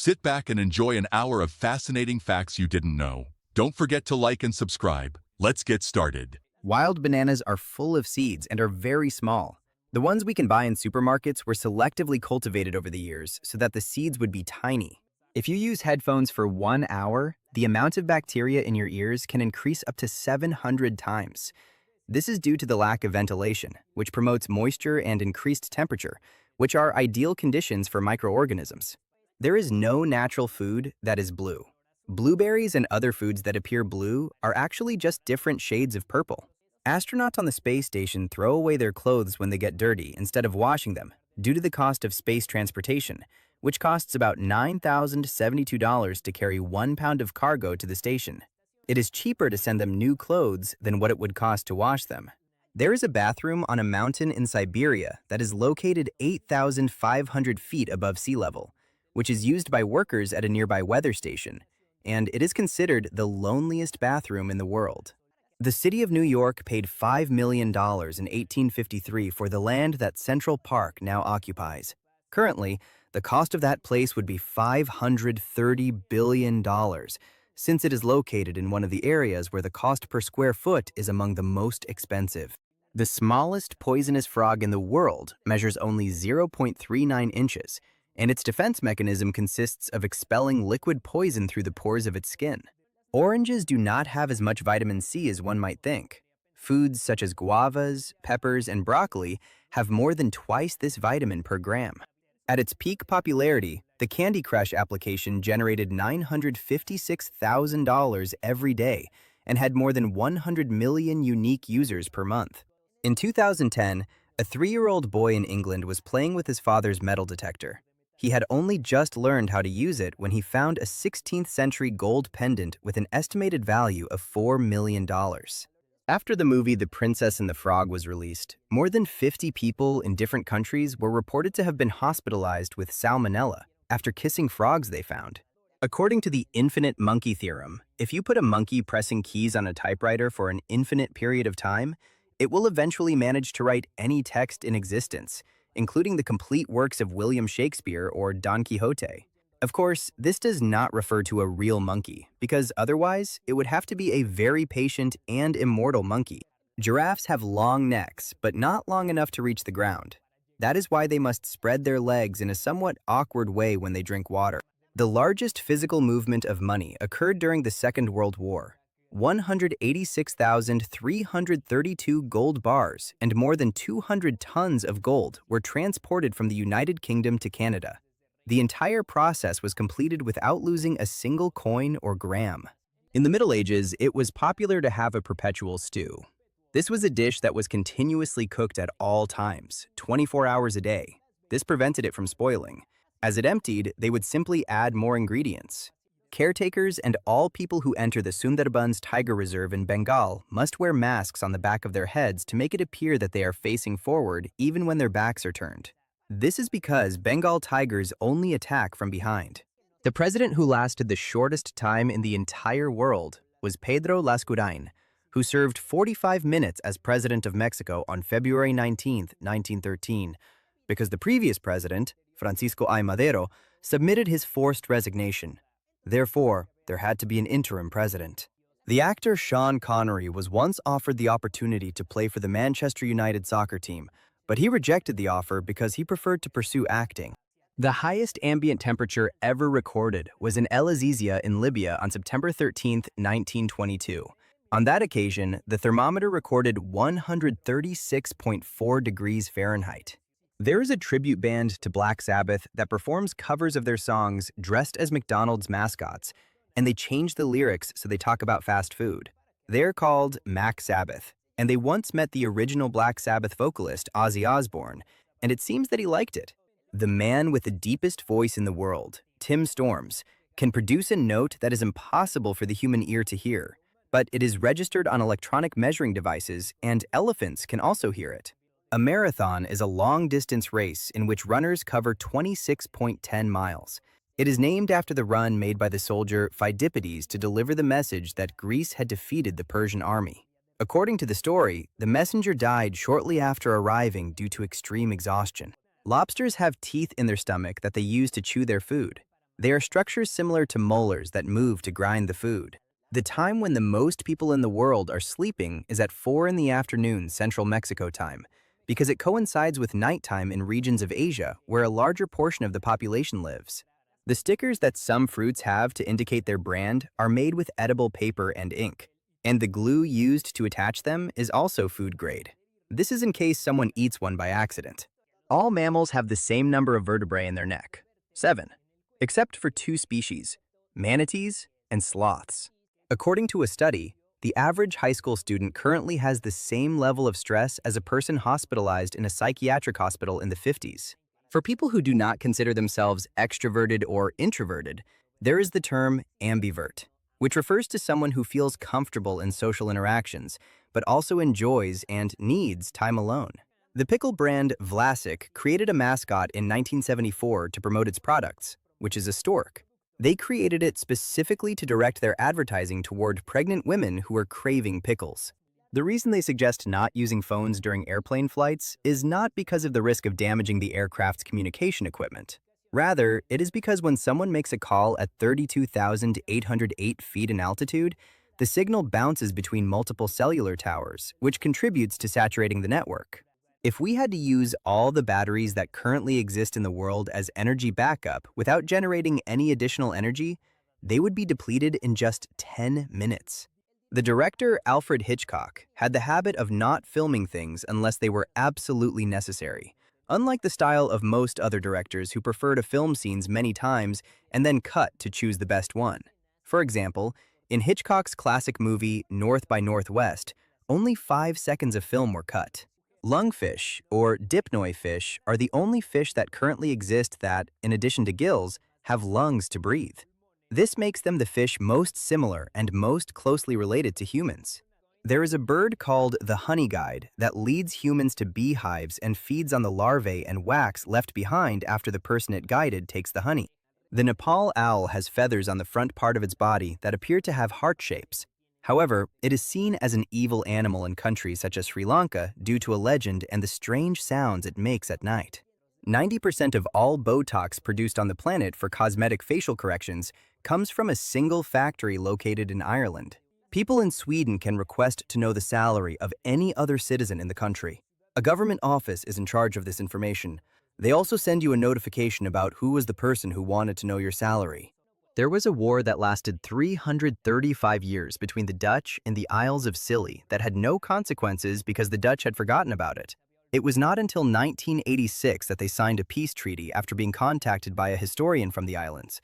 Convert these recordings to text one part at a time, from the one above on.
Sit back and enjoy an hour of fascinating facts you didn't know. Don't forget to like and subscribe. Let's get started. Wild bananas are full of seeds and are very small. The ones we can buy in supermarkets were selectively cultivated over the years so that the seeds would be tiny. If you use headphones for 1 hour, the amount of bacteria in your ears can increase up to 700 times. This is due to the lack of ventilation, which promotes moisture and increased temperature, which are ideal conditions for microorganisms. There is no natural food that is blue. Blueberries and other foods that appear blue are actually just different shades of purple. Astronauts on the space station throw away their clothes when they get dirty instead of washing them due to the cost of space transportation, which costs about $9,072 to carry 1 pound of cargo to the station. It is cheaper to send them new clothes than what it would cost to wash them. There is a bathroom on a mountain in Siberia that is located 8,500 feet above sea level, which is used by workers at a nearby weather station, and it is considered the loneliest bathroom in the world. The city of New York paid $5 million in 1853 for the land that Central Park now occupies. Currently, the cost of that place would be $530 billion, since it is located in one of the areas where the cost per square foot is among the most expensive. The smallest poisonous frog in the world measures only 0.39 inches, and its defense mechanism consists of expelling liquid poison through the pores of its skin. Oranges do not have as much vitamin C as one might think. Foods such as guavas, peppers, and broccoli have more than twice this vitamin per gram. At its peak popularity, the Candy Crush application generated $956,000 every day and had more than 100 million unique users per month. In 2010, a 3-year-old boy in England was playing with his father's metal detector. He had only just learned how to use it when he found a 16th century gold pendant with an estimated value of $4 million. After the movie The Princess and the Frog was released, more than 50 people in different countries were reported to have been hospitalized with salmonella after kissing frogs they found. According to the infinite monkey theorem, if you put a monkey pressing keys on a typewriter for an infinite period of time, it will eventually manage to write any text in existence, including the complete works of William Shakespeare or Don Quixote. Of course, this does not refer to a real monkey, because otherwise, it would have to be a very patient and immortal monkey. Giraffes have long necks, but not long enough to reach the ground. That is why they must spread their legs in a somewhat awkward way when they drink water. The largest physical movement of money occurred during the Second World War. 186,332 gold bars and more than 200 tons of gold were transported from the United Kingdom to Canada. The entire process was completed without losing a single coin or gram. In the Middle Ages, it was popular to have a perpetual stew. This was a dish that was continuously cooked at all times, 24 hours a day. This prevented it from spoiling. As it emptied, they would simply add more ingredients. Caretakers and all people who enter the Sundarbans Tiger Reserve in Bengal must wear masks on the back of their heads to make it appear that they are facing forward even when their backs are turned. This is because Bengal tigers only attack from behind. The president who lasted the shortest time in the entire world was Pedro Lascurain, who served 45 minutes as president of Mexico on February 19, 1913, because the previous president, Francisco I. Madero, submitted his forced resignation. Therefore, there had to be an interim president. The actor Sean Connery was once offered the opportunity to play for the Manchester United soccer team, but he rejected the offer because he preferred to pursue acting. The highest ambient temperature ever recorded was in El Azizia in Libya on September 13, 1922. On that occasion, the thermometer recorded 136.4 degrees Fahrenheit. There is a tribute band to Black Sabbath that performs covers of their songs dressed as McDonald's mascots, and they change the lyrics so they talk about fast food. They're called Mac Sabbath, and they once met the original Black Sabbath vocalist, Ozzy Osbourne, and it seems that he liked it. The man with the deepest voice in the world, Tim Storms, can produce a note that is impossible for the human ear to hear, but it is registered on electronic measuring devices, and elephants can also hear it. A marathon is a long-distance race in which runners cover 26.10 miles. It is named after the run made by the soldier Phidippides to deliver the message that Greece had defeated the Persian army. According to the story, the messenger died shortly after arriving due to extreme exhaustion. Lobsters have teeth in their stomach that they use to chew their food. They are structures similar to molars that move to grind the food. The time when the most people in the world are sleeping is at 4 in the afternoon Central Mexico time, because it coincides with nighttime in regions of Asia where a larger portion of the population lives. The stickers that some fruits have to indicate their brand are made with edible paper and ink, and the glue used to attach them is also food grade. This is in case someone eats one by accident. All mammals have the same number of vertebrae in their neck, 7, except for two species, manatees and sloths. According to a study, the average high school student currently has the same level of stress as a person hospitalized in a psychiatric hospital in the 50s. For people who do not consider themselves extroverted or introverted, there is the term ambivert, which refers to someone who feels comfortable in social interactions, but also enjoys and needs time alone. The pickle brand Vlasic created a mascot in 1974 to promote its products, which is a stork. They created it specifically to direct their advertising toward pregnant women who are craving pickles. The reason they suggest not using phones during airplane flights is not because of the risk of damaging the aircraft's communication equipment. Rather, it is because when someone makes a call at 32,808 feet in altitude, the signal bounces between multiple cellular towers, which contributes to saturating the network. If we had to use all the batteries that currently exist in the world as energy backup without generating any additional energy, they would be depleted in just 10 minutes. The director Alfred Hitchcock had the habit of not filming things unless they were absolutely necessary, unlike the style of most other directors who prefer to film scenes many times and then cut to choose the best one. For example, in Hitchcock's classic movie North by Northwest, only 5 seconds of film were cut. Lungfish, or dipnoi fish, are the only fish that currently exist that, in addition to gills, have lungs to breathe. This makes them the fish most similar and most closely related to humans. There is a bird called the honey guide that leads humans to beehives and feeds on the larvae and wax left behind after the person it guided takes the honey. The Nepal owl has feathers on the front part of its body that appear to have heart shapes. However, it is seen as an evil animal in countries such as Sri Lanka due to a legend and the strange sounds it makes at night. 90% of all Botox produced on the planet for cosmetic facial corrections comes from a single factory located in Ireland. People in Sweden can request to know the salary of any other citizen in the country. A government office is in charge of this information. They also send you a notification about who was the person who wanted to know your salary. There was a war that lasted 335 years between the Dutch and the Isles of Scilly that had no consequences because the Dutch had forgotten about it. It was not until 1986 that they signed a peace treaty after being contacted by a historian from the islands.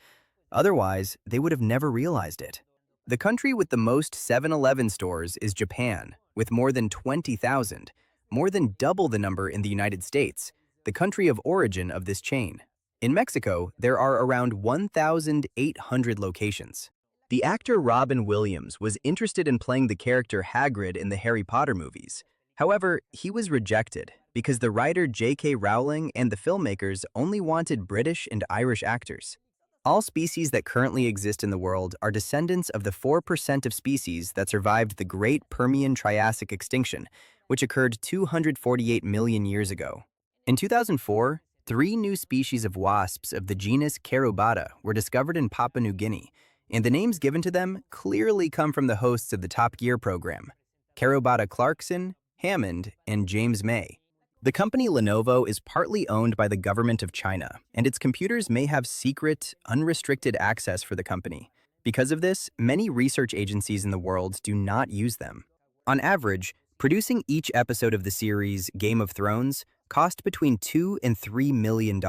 Otherwise, they would have never realized it. The country with the most 7-Eleven stores is Japan, with more than 20,000, more than double the number in the United States, the country of origin of this chain. In Mexico, there are around 1,800 locations. The actor Robin Williams was interested in playing the character Hagrid in the Harry Potter movies. However, he was rejected because the writer J.K. Rowling and the filmmakers only wanted British and Irish actors. All species that currently exist in the world are descendants of the 4% of species that survived the Great Permian-Triassic extinction, which occurred 248 million years ago. In 2004, 3 new species of wasps of the genus Carobata were discovered in Papua New Guinea, and the names given to them clearly come from the hosts of the Top Gear program, Carobata Clarkson, Hammond, and James May. The company Lenovo is partly owned by the government of China, and its computers may have secret, unrestricted access for the company. Because of this, many research agencies in the world do not use them. On average, producing each episode of the series Game of Thrones cost between $2 and $3 million,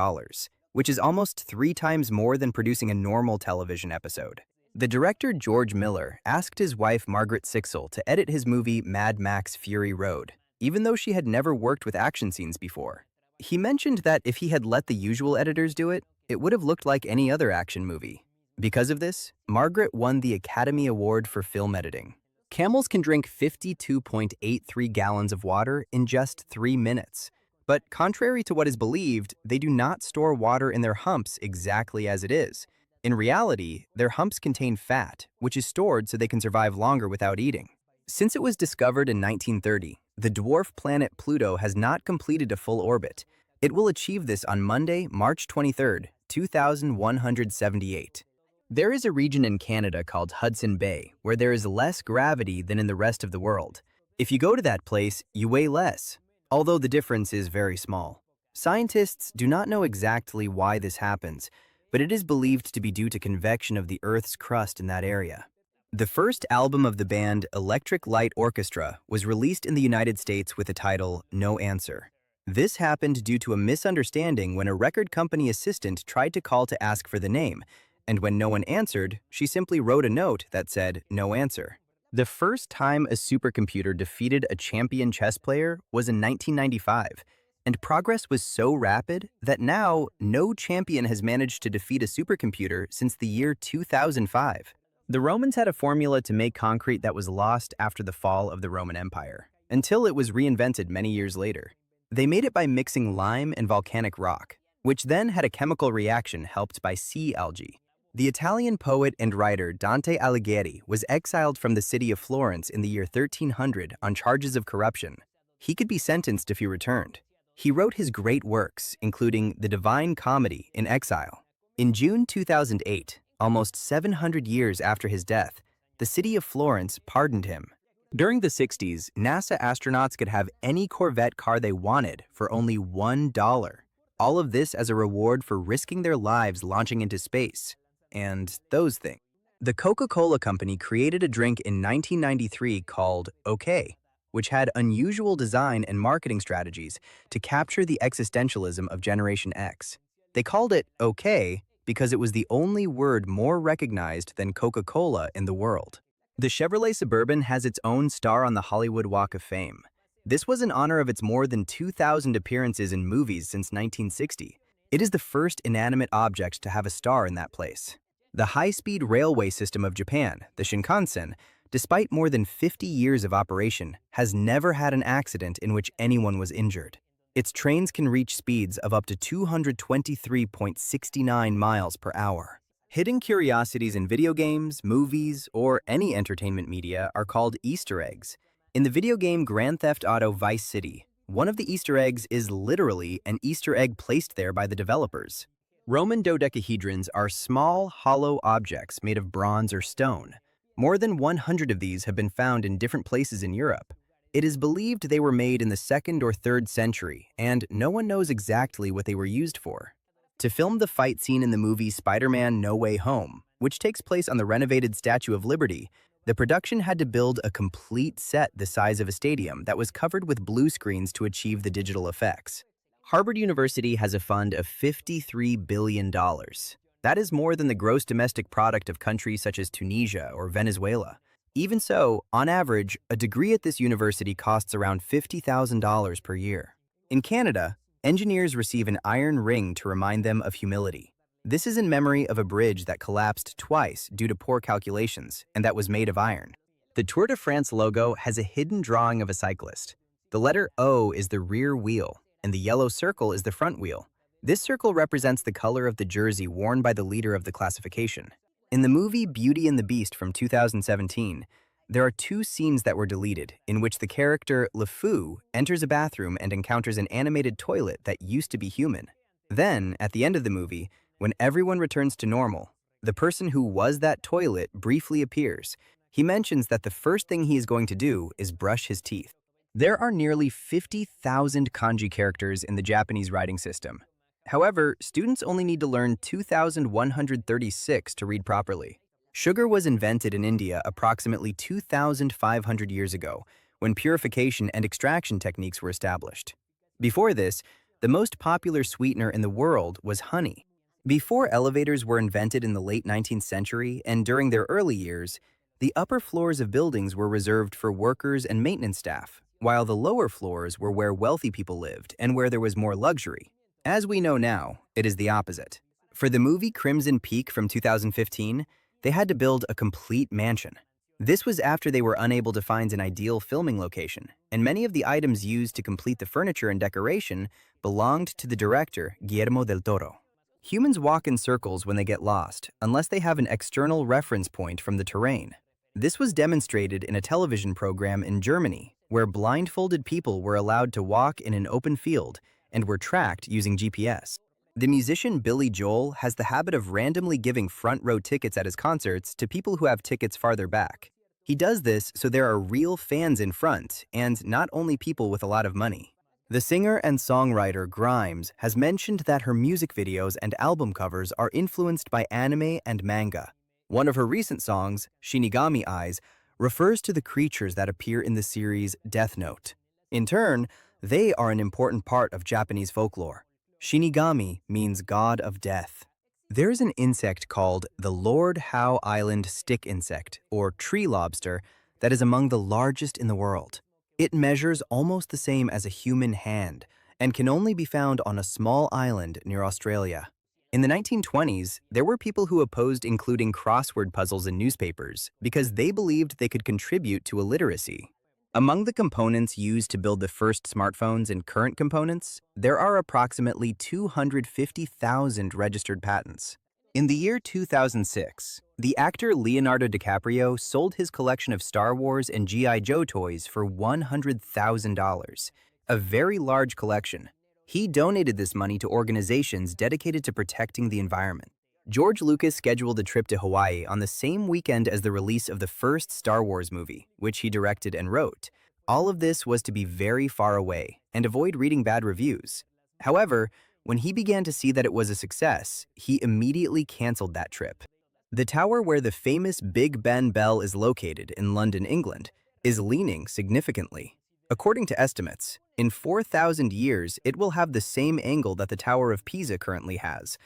which is almost 3 times more than producing a normal television episode. The director George Miller asked his wife Margaret Sixel to edit his movie Mad Max Fury Road, even though she had never worked with action scenes before. He mentioned that if he had let the usual editors do it, it would have looked like any other action movie. Because of this, Margaret won the Academy Award for film editing. Camels can drink 52.83 gallons of water in just 3 minutes. But contrary to what is believed, they do not store water in their humps exactly as it is. In reality, their humps contain fat, which is stored so they can survive longer without eating. Since it was discovered in 1930, the dwarf planet Pluto has not completed a full orbit. It will achieve this on Monday, March 23rd, 2,178. There is a region in Canada called Hudson Bay where there is less gravity than in the rest of the world. If you go to that place, you weigh less, although the difference is very small. Scientists do not know exactly why this happens, but it is believed to be due to convection of the Earth's crust in that area. The first album of the band Electric Light Orchestra was released in the United States with the title No Answer. This happened due to a misunderstanding when a record company assistant tried to call to ask for the name, and when no one answered, she simply wrote a note that said no answer. The first time a supercomputer defeated a champion chess player was in 1995, and progress was so rapid that now no champion has managed to defeat a supercomputer since the year 2005. The Romans had a formula to make concrete that was lost after the fall of the Roman Empire, until it was reinvented many years later. They made it by mixing lime and volcanic rock, which then had a chemical reaction helped by sea algae. The Italian poet and writer Dante Alighieri was exiled from the city of Florence in the year 1300 on charges of corruption. He could be sentenced if he returned. He wrote his great works, including The Divine Comedy, in exile. In June 2008, almost 700 years after his death, the city of Florence pardoned him. During the 60s, NASA astronauts could have any Corvette car they wanted for only $1. All of this as a reward for risking their lives launching into space. And those things. The Coca-Cola Company created a drink in 1993 called OK, which had unusual design and marketing strategies to capture the existentialism of Generation X. They called it OK because it was the only word more recognized than Coca-Cola in the world. The Chevrolet Suburban has its own star on the Hollywood Walk of Fame. This was in honor of its more than 2,000 appearances in movies since 1960. It is the first inanimate object to have a star in that place. The high-speed railway system of Japan, the Shinkansen, despite more than 50 years of operation, has never had an accident in which anyone was injured. Its trains can reach speeds of up to 223.69 miles per hour. Hidden curiosities in video games, movies, or any entertainment media are called Easter eggs. In the video game Grand Theft Auto Vice City, one of the Easter eggs is literally an Easter egg placed there by the developers. Roman dodecahedrons are small, hollow objects made of bronze or stone. More than 100 of these have been found in different places in Europe. It is believed they were made in the 2nd or 3rd century, and no one knows exactly what they were used for. To film the fight scene in the movie Spider-Man No Way Home, which takes place on the renovated Statue of Liberty, the production had to build a complete set the size of a stadium that was covered with blue screens to achieve the digital effects. Harvard University has a fund of $53 billion. That is more than the gross domestic product of countries such as Tunisia or Venezuela. Even so, on average, a degree at this university costs around $50,000 per year. In Canada, engineers receive an iron ring to remind them of humility. This is in memory of a bridge that collapsed twice due to poor calculations, and that was made of iron. The Tour de France logo has a hidden drawing of a cyclist. The letter O is the rear wheel, and the yellow circle is the front wheel. This circle represents the color of the jersey worn by the leader of the classification. In the movie Beauty and the Beast from 2017, there are 2 scenes that were deleted, in which the character LeFou enters a bathroom and encounters an animated toilet that used to be human. Then, at the end of the movie, when everyone returns to normal, the person who was that toilet briefly appears. He mentions that the first thing he is going to do is brush his teeth. There are nearly 50,000 kanji characters in the Japanese writing system. However, students only need to learn 2,136 to read properly. Sugar was invented in India approximately 2,500 years ago, when purification and extraction techniques were established. Before this, the most popular sweetener in the world was honey. Before elevators were invented in the late 19th century and during their early years, the upper floors of buildings were reserved for workers and maintenance staff, while the lower floors were where wealthy people lived and where there was more luxury. As we know now, it is the opposite. For the movie Crimson Peak from 2015, they had to build a complete mansion. This was after they were unable to find an ideal filming location, and many of the items used to complete the furniture and decoration belonged to the director Guillermo del Toro. Humans walk in circles when they get lost, unless they have an external reference point from the terrain. This was demonstrated in a television program in Germany, where blindfolded people were allowed to walk in an open field and were tracked using GPS. The musician Billy Joel has the habit of randomly giving front row tickets at his concerts to people who have tickets farther back. He does this so there are real fans in front and not only people with a lot of money. The singer and songwriter Grimes has mentioned that her music videos and album covers are influenced by anime and manga. One of her recent songs, Shinigami Eyes, refers to the creatures that appear in the series Death Note. In turn, they are an important part of Japanese folklore. Shinigami means god of death. There is an insect called the Lord Howe Island stick insect, or tree lobster, that is among the largest in the world. It measures almost the same as a human hand and can only be found on a small island near Australia. In the 1920s, there were people who opposed including crossword puzzles in newspapers because they believed they could contribute to illiteracy. Among the components used to build the first smartphones and current components, there are approximately 250,000 registered patents. In the year 2006, the actor Leonardo DiCaprio sold his collection of Star Wars and G.I. Joe toys for $100,000, a very large collection. He donated this money to organizations dedicated to protecting the environment. George Lucas scheduled a trip to Hawaii on the same weekend as the release of the first Star Wars movie, which he directed and wrote. All of this was to be very far away and avoid reading bad reviews. However, when he began to see that it was a success, he immediately canceled that trip. The tower where the famous Big Ben Bell is located in London, England, is leaning significantly. According to estimates, in 4,000 years, it will have the same angle that the Tower of Pisa currently has,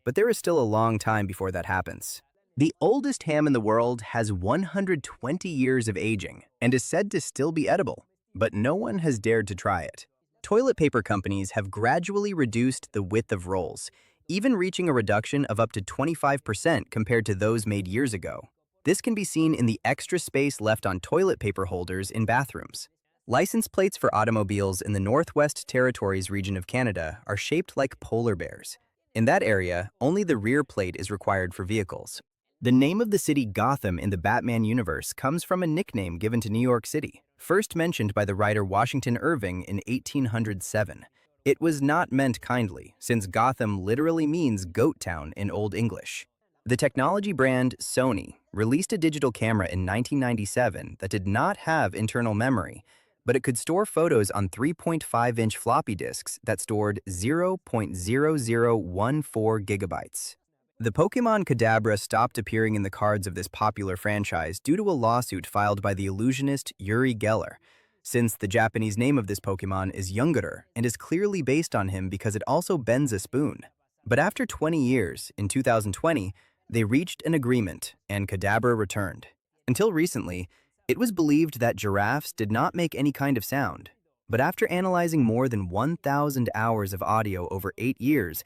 but there is still a long time before that happens. The oldest ham in the world has 120 years of aging and is said to still be edible, but no one has dared to try it. Toilet paper companies have gradually reduced the width of rolls, even reaching a reduction of up to 25% compared to those made years ago. This can be seen in the extra space left on toilet paper holders in bathrooms. License plates for automobiles in the Northwest Territories region of Canada are shaped like polar bears. In that area, only the rear plate is required for vehicles. The name of the city Gotham in the Batman universe comes from a nickname given to New York City, first mentioned by the writer Washington Irving in 1807. It was not meant kindly, since Gotham literally means goat town in Old English. The technology brand Sony released a digital camera in 1997 that did not have internal memory, but it could store photos on 3.5-inch floppy disks that stored 0.0014 gigabytes. The Pokemon Kadabra stopped appearing in the cards of this popular franchise due to a lawsuit filed by the illusionist Uri Geller, since the Japanese name of this Pokemon is Yungader and is clearly based on him because it also bends a spoon. But after 20 years, in 2020, they reached an agreement and Kadabra returned. Until recently, it was believed that giraffes did not make any kind of sound, but after analyzing more than 1,000 hours of audio over 8 years,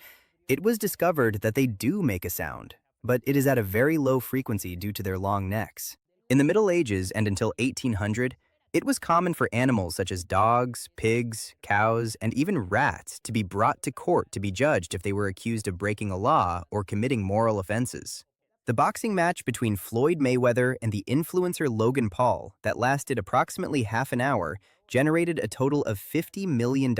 it was discovered that they do make a sound, but it is at a very low frequency due to their long necks. In the Middle Ages and until 1800, it was common for animals such as dogs, pigs, cows, and even rats to be brought to court to be judged if they were accused of breaking a law or committing moral offenses. The boxing match between Floyd Mayweather and the influencer Logan Paul that lasted approximately half an hour generated a total of $50 million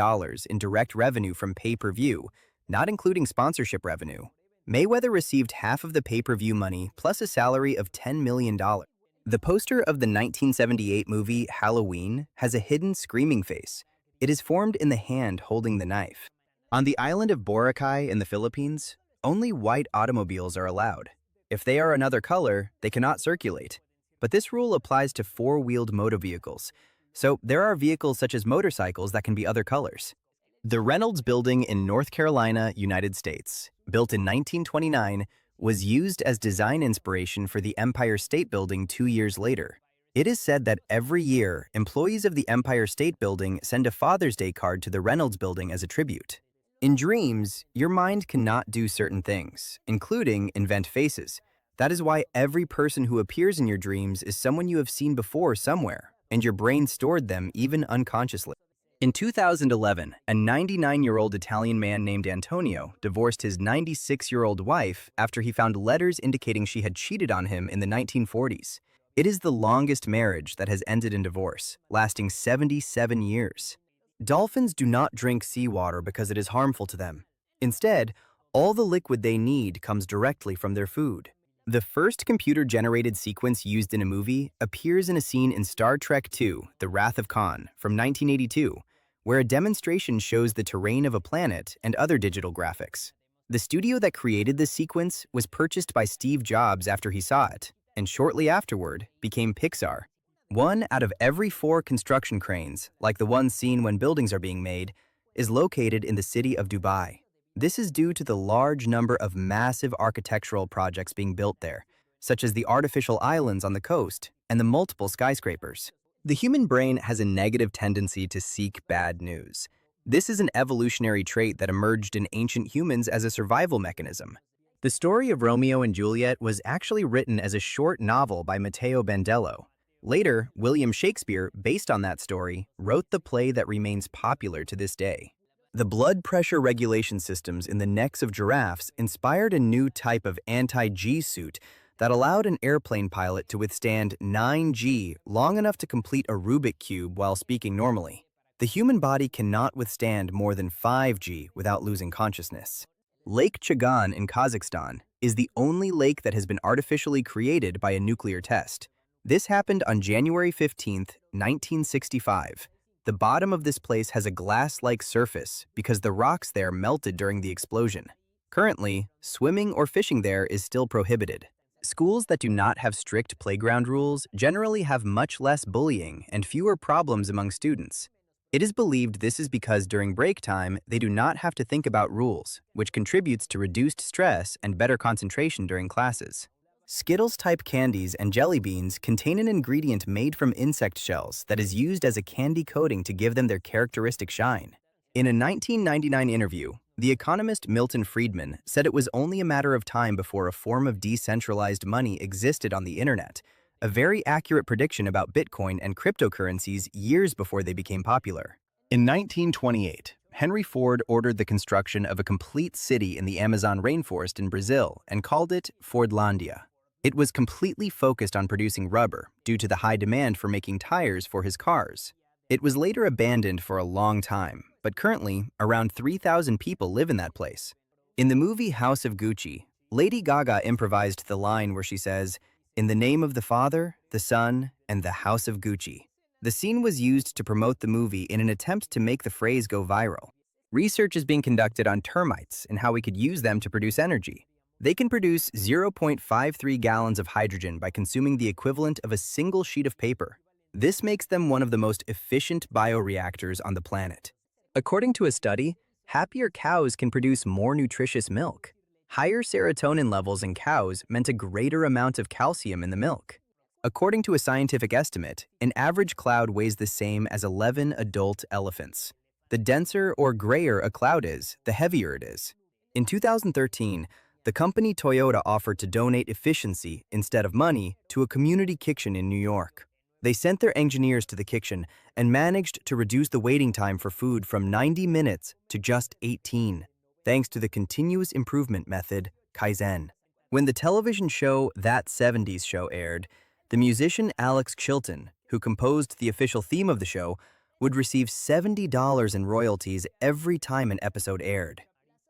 in direct revenue from pay-per-view, not including sponsorship revenue. Mayweather received half of the pay-per-view money plus a salary of $10 million. The poster of the 1978 movie Halloween has a hidden screaming face. It is formed in the hand holding the knife. On the island of Boracay in the Philippines, only white automobiles are allowed. If they are another color, they cannot circulate. But this rule applies to four-wheeled motor vehicles, so there are vehicles such as motorcycles that can be other colors. The Reynolds Building in North Carolina, United States, built in 1929, was used as design inspiration for the Empire State Building 2 years later. It is said that every year, employees of the Empire State Building send a Father's Day card to the Reynolds Building as a tribute. In dreams, your mind cannot do certain things, including invent faces. That is why every person who appears in your dreams is someone you have seen before somewhere, and your brain stored them even unconsciously. In 2011, a 99-year-old Italian man named Antonio divorced his 96-year-old wife after he found letters indicating she had cheated on him in the 1940s. It is the longest marriage that has ended in divorce, lasting 77 years. Dolphins do not drink seawater because it is harmful to them. Instead, All the liquid they need comes directly from their food. The first computer-generated sequence used in a movie appears in a scene in Star Trek II: The Wrath of Khan from 1982, where a demonstration shows the terrain of a planet and other digital graphics. The studio that created this sequence was purchased by Steve Jobs after he saw it, and shortly afterward became Pixar. One out of every 4 construction cranes, like the ones seen when buildings are being made, is located in the city of Dubai. This is due to the large number of massive architectural projects being built there, such as the artificial islands on the coast and the multiple skyscrapers. The human brain has a negative tendency to seek bad news. This is an evolutionary trait that emerged in ancient humans as a survival mechanism. The story of Romeo and Juliet was actually written as a short novel by Matteo Bandello. Later, William Shakespeare, based on that story, wrote the play that remains popular to this day. The blood pressure regulation systems in the necks of giraffes inspired a new type of anti-G suit that allowed an airplane pilot to withstand 9G long enough to complete a Rubik cube while speaking normally. The human body cannot withstand more than 5G without losing consciousness. Lake Chagan in Kazakhstan is the only lake that has been artificially created by a nuclear test. This happened on January 15, 1965. The bottom of this place has a glass-like surface because the rocks there melted during the explosion. Currently, swimming or fishing there is still prohibited. Schools that do not have strict playground rules generally have much less bullying and fewer problems among students. It is believed this is because during break time, they do not have to think about rules, which contributes to reduced stress and better concentration during classes. Skittles-type candies and jelly beans contain an ingredient made from insect shells that is used as a candy coating to give them their characteristic shine. In a 1999 interview, the economist Milton Friedman said it was only a matter of time before a form of decentralized money existed on the internet, a very accurate prediction about Bitcoin and cryptocurrencies years before they became popular. In 1928, Henry Ford ordered the construction of a complete city in the Amazon rainforest in Brazil and called it Fordlandia. It was completely focused on producing rubber due to the high demand for making tires for his cars. It was later abandoned for a long time, but currently, around 3,000 people live in that place. In the movie House of Gucci, Lady Gaga improvised the line where she says, "In the name of the Father, the Son, and the House of Gucci." The scene was used to promote the movie in an attempt to make the phrase go viral. Research is being conducted on termites and how we could use them to produce energy. They can produce 0.53 gallons of hydrogen by consuming the equivalent of a single sheet of paper. This makes them one of the most efficient bioreactors on the planet. According to a study, happier cows can produce more nutritious milk. Higher serotonin levels in cows meant a greater amount of calcium in the milk. According to a scientific estimate, an average cloud weighs the same as 11 adult elephants. The denser or grayer a cloud is, the heavier it is. In 2013, the company Toyota offered to donate efficiency instead of money to a community kitchen in New York. They sent their engineers to the kitchen and managed to reduce the waiting time for food from 90 minutes to just 18, thanks to the continuous improvement method, Kaizen. When the television show That 70s Show aired, the musician Alex Chilton, who composed the official theme of the show, would receive $70 in royalties every time an episode aired.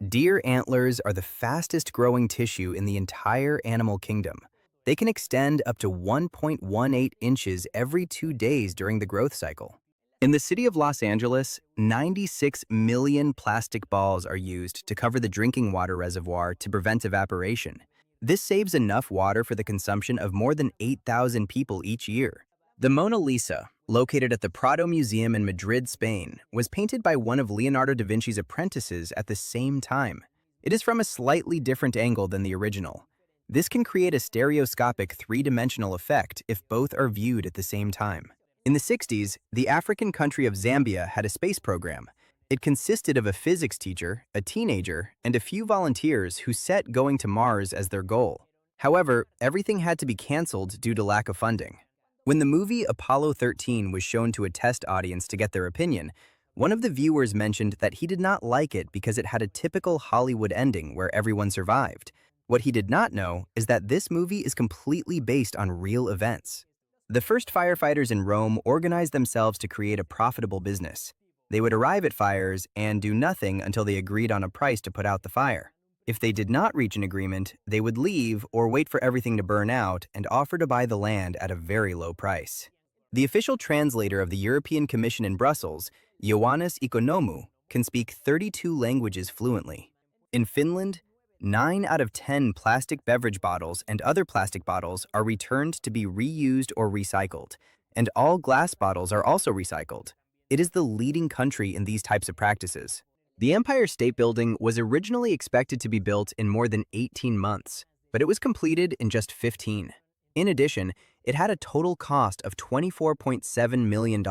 Deer antlers are the fastest growing tissue in the entire animal kingdom. They can extend up to 1.18 inches every 2 days during the growth cycle. In the city of Los Angeles, 96 million plastic balls are used to cover the drinking water reservoir to prevent evaporation. This saves enough water for the consumption of more than 8,000 people each year. The Mona Lisa, located at the Prado Museum in Madrid, Spain, was painted by one of Leonardo da Vinci's apprentices at the same time. It is from a slightly different angle than the original. This can create a stereoscopic three-dimensional effect if both are viewed at the same time. In the 60s, the African country of Zambia had a space program. It consisted of a physics teacher, a teenager, and a few volunteers who set going to Mars as their goal. However, everything had to be canceled due to lack of funding. When the movie Apollo 13 was shown to a test audience to get their opinion, one of the viewers mentioned that he did not like it because it had a typical Hollywood ending where everyone survived. What he did not know is that this movie is completely based on real events. The first firefighters in Rome organized themselves to create a profitable business. They would arrive at fires and do nothing until they agreed on a price to put out the fire. If they did not reach an agreement, they would leave or wait for everything to burn out and offer to buy the land at a very low price. The official translator of the European Commission in Brussels, Ioannis Economou, can speak 32 languages fluently. In Finland, 9 out of 10 plastic beverage bottles and other plastic bottles are returned to be reused or recycled, and all glass bottles are also recycled. It is the leading country in these types of practices. The Empire State Building was originally expected to be built in more than 18 months, but it was completed in just 15. In addition, it had a total cost of $24.7 million,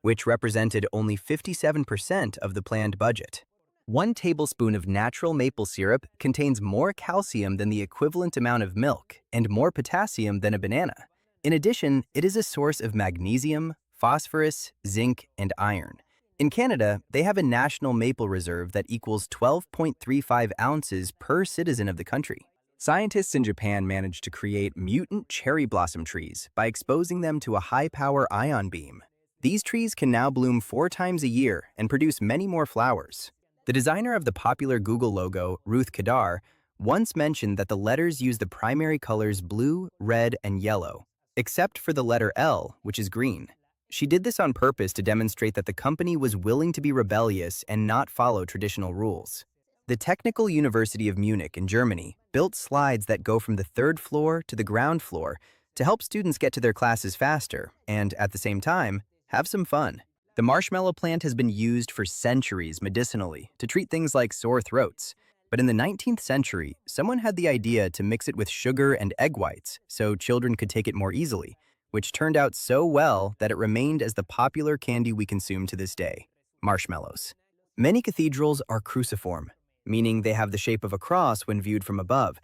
which represented only 57% of the planned budget. 1 tablespoon of natural maple syrup contains more calcium than the equivalent amount of milk and more potassium than a banana. In addition, it is a source of magnesium, phosphorus, zinc, and iron. In Canada, they have a national maple reserve that equals 12.35 ounces per citizen of the country. Scientists in Japan managed to create mutant cherry blossom trees by exposing them to a high-power ion beam. These trees can now bloom 4 times a year and produce many more flowers. The designer of the popular Google logo, Ruth Kadar, once mentioned that the letters use the primary colors blue, red, and yellow, except for the letter L, which is green. She did this on purpose to demonstrate that the company was willing to be rebellious and not follow traditional rules. The Technical University of Munich in Germany built slides that go from the 3rd floor to the ground floor to help students get to their classes faster and, at the same time, have some fun. The marshmallow plant has been used for centuries medicinally to treat things like sore throats. But in the 19th century, someone had the idea to mix it with sugar and egg whites so children could take it more easily, which turned out so well that it remained as the popular candy we consume to this day, marshmallows. Many cathedrals are cruciform, meaning they have the shape of a cross when viewed from above,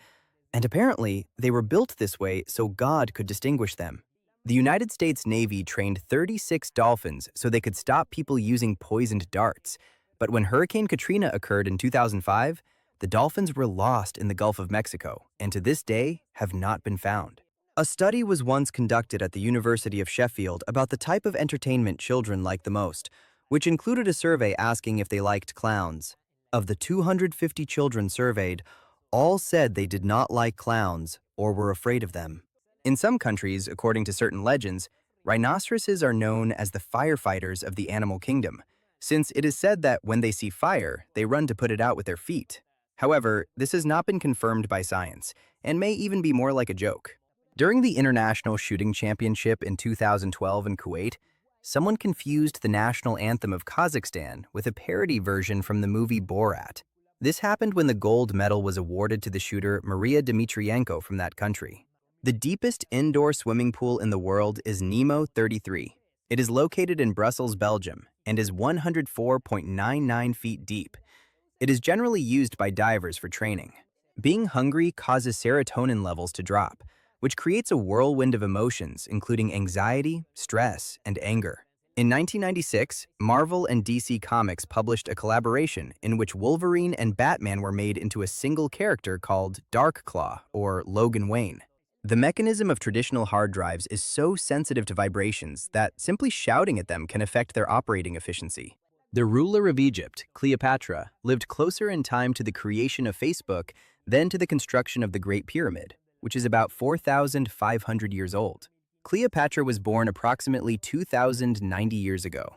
and apparently they were built this way so God could distinguish them. The United States Navy trained 36 dolphins so they could stop people using poisoned darts, but when Hurricane Katrina occurred in 2005, the dolphins were lost in the Gulf of Mexico and to this day have not been found. A study was once conducted at the University of Sheffield about the type of entertainment children like the most, which included a survey asking if they liked clowns. Of the 250 children surveyed, all said they did not like clowns or were afraid of them. In some countries, according to certain legends, rhinoceroses are known as the firefighters of the animal kingdom, since it is said that when they see fire, they run to put it out with their feet. However, this has not been confirmed by science, and may even be more like a joke. During the International Shooting Championship in 2012 in Kuwait, someone confused the national anthem of Kazakhstan with a parody version from the movie Borat. This happened when the gold medal was awarded to the shooter Maria Dmitriyenko from that country. The deepest indoor swimming pool in the world is Nemo 33. It is located in Brussels, Belgium, and is 104.99 feet deep. It is generally used by divers for training. Being hungry causes serotonin levels to drop, which creates a whirlwind of emotions, including anxiety, stress, and anger. In 1996, Marvel and DC Comics published a collaboration in which Wolverine and Batman were made into a single character called Darkclaw, or Logan Wayne. The mechanism of traditional hard drives is so sensitive to vibrations that simply shouting at them can affect their operating efficiency. The ruler of Egypt, Cleopatra, lived closer in time to the creation of Facebook than to the construction of the Great Pyramid, which is about 4,500 years old. Cleopatra was born approximately 2,090 years ago.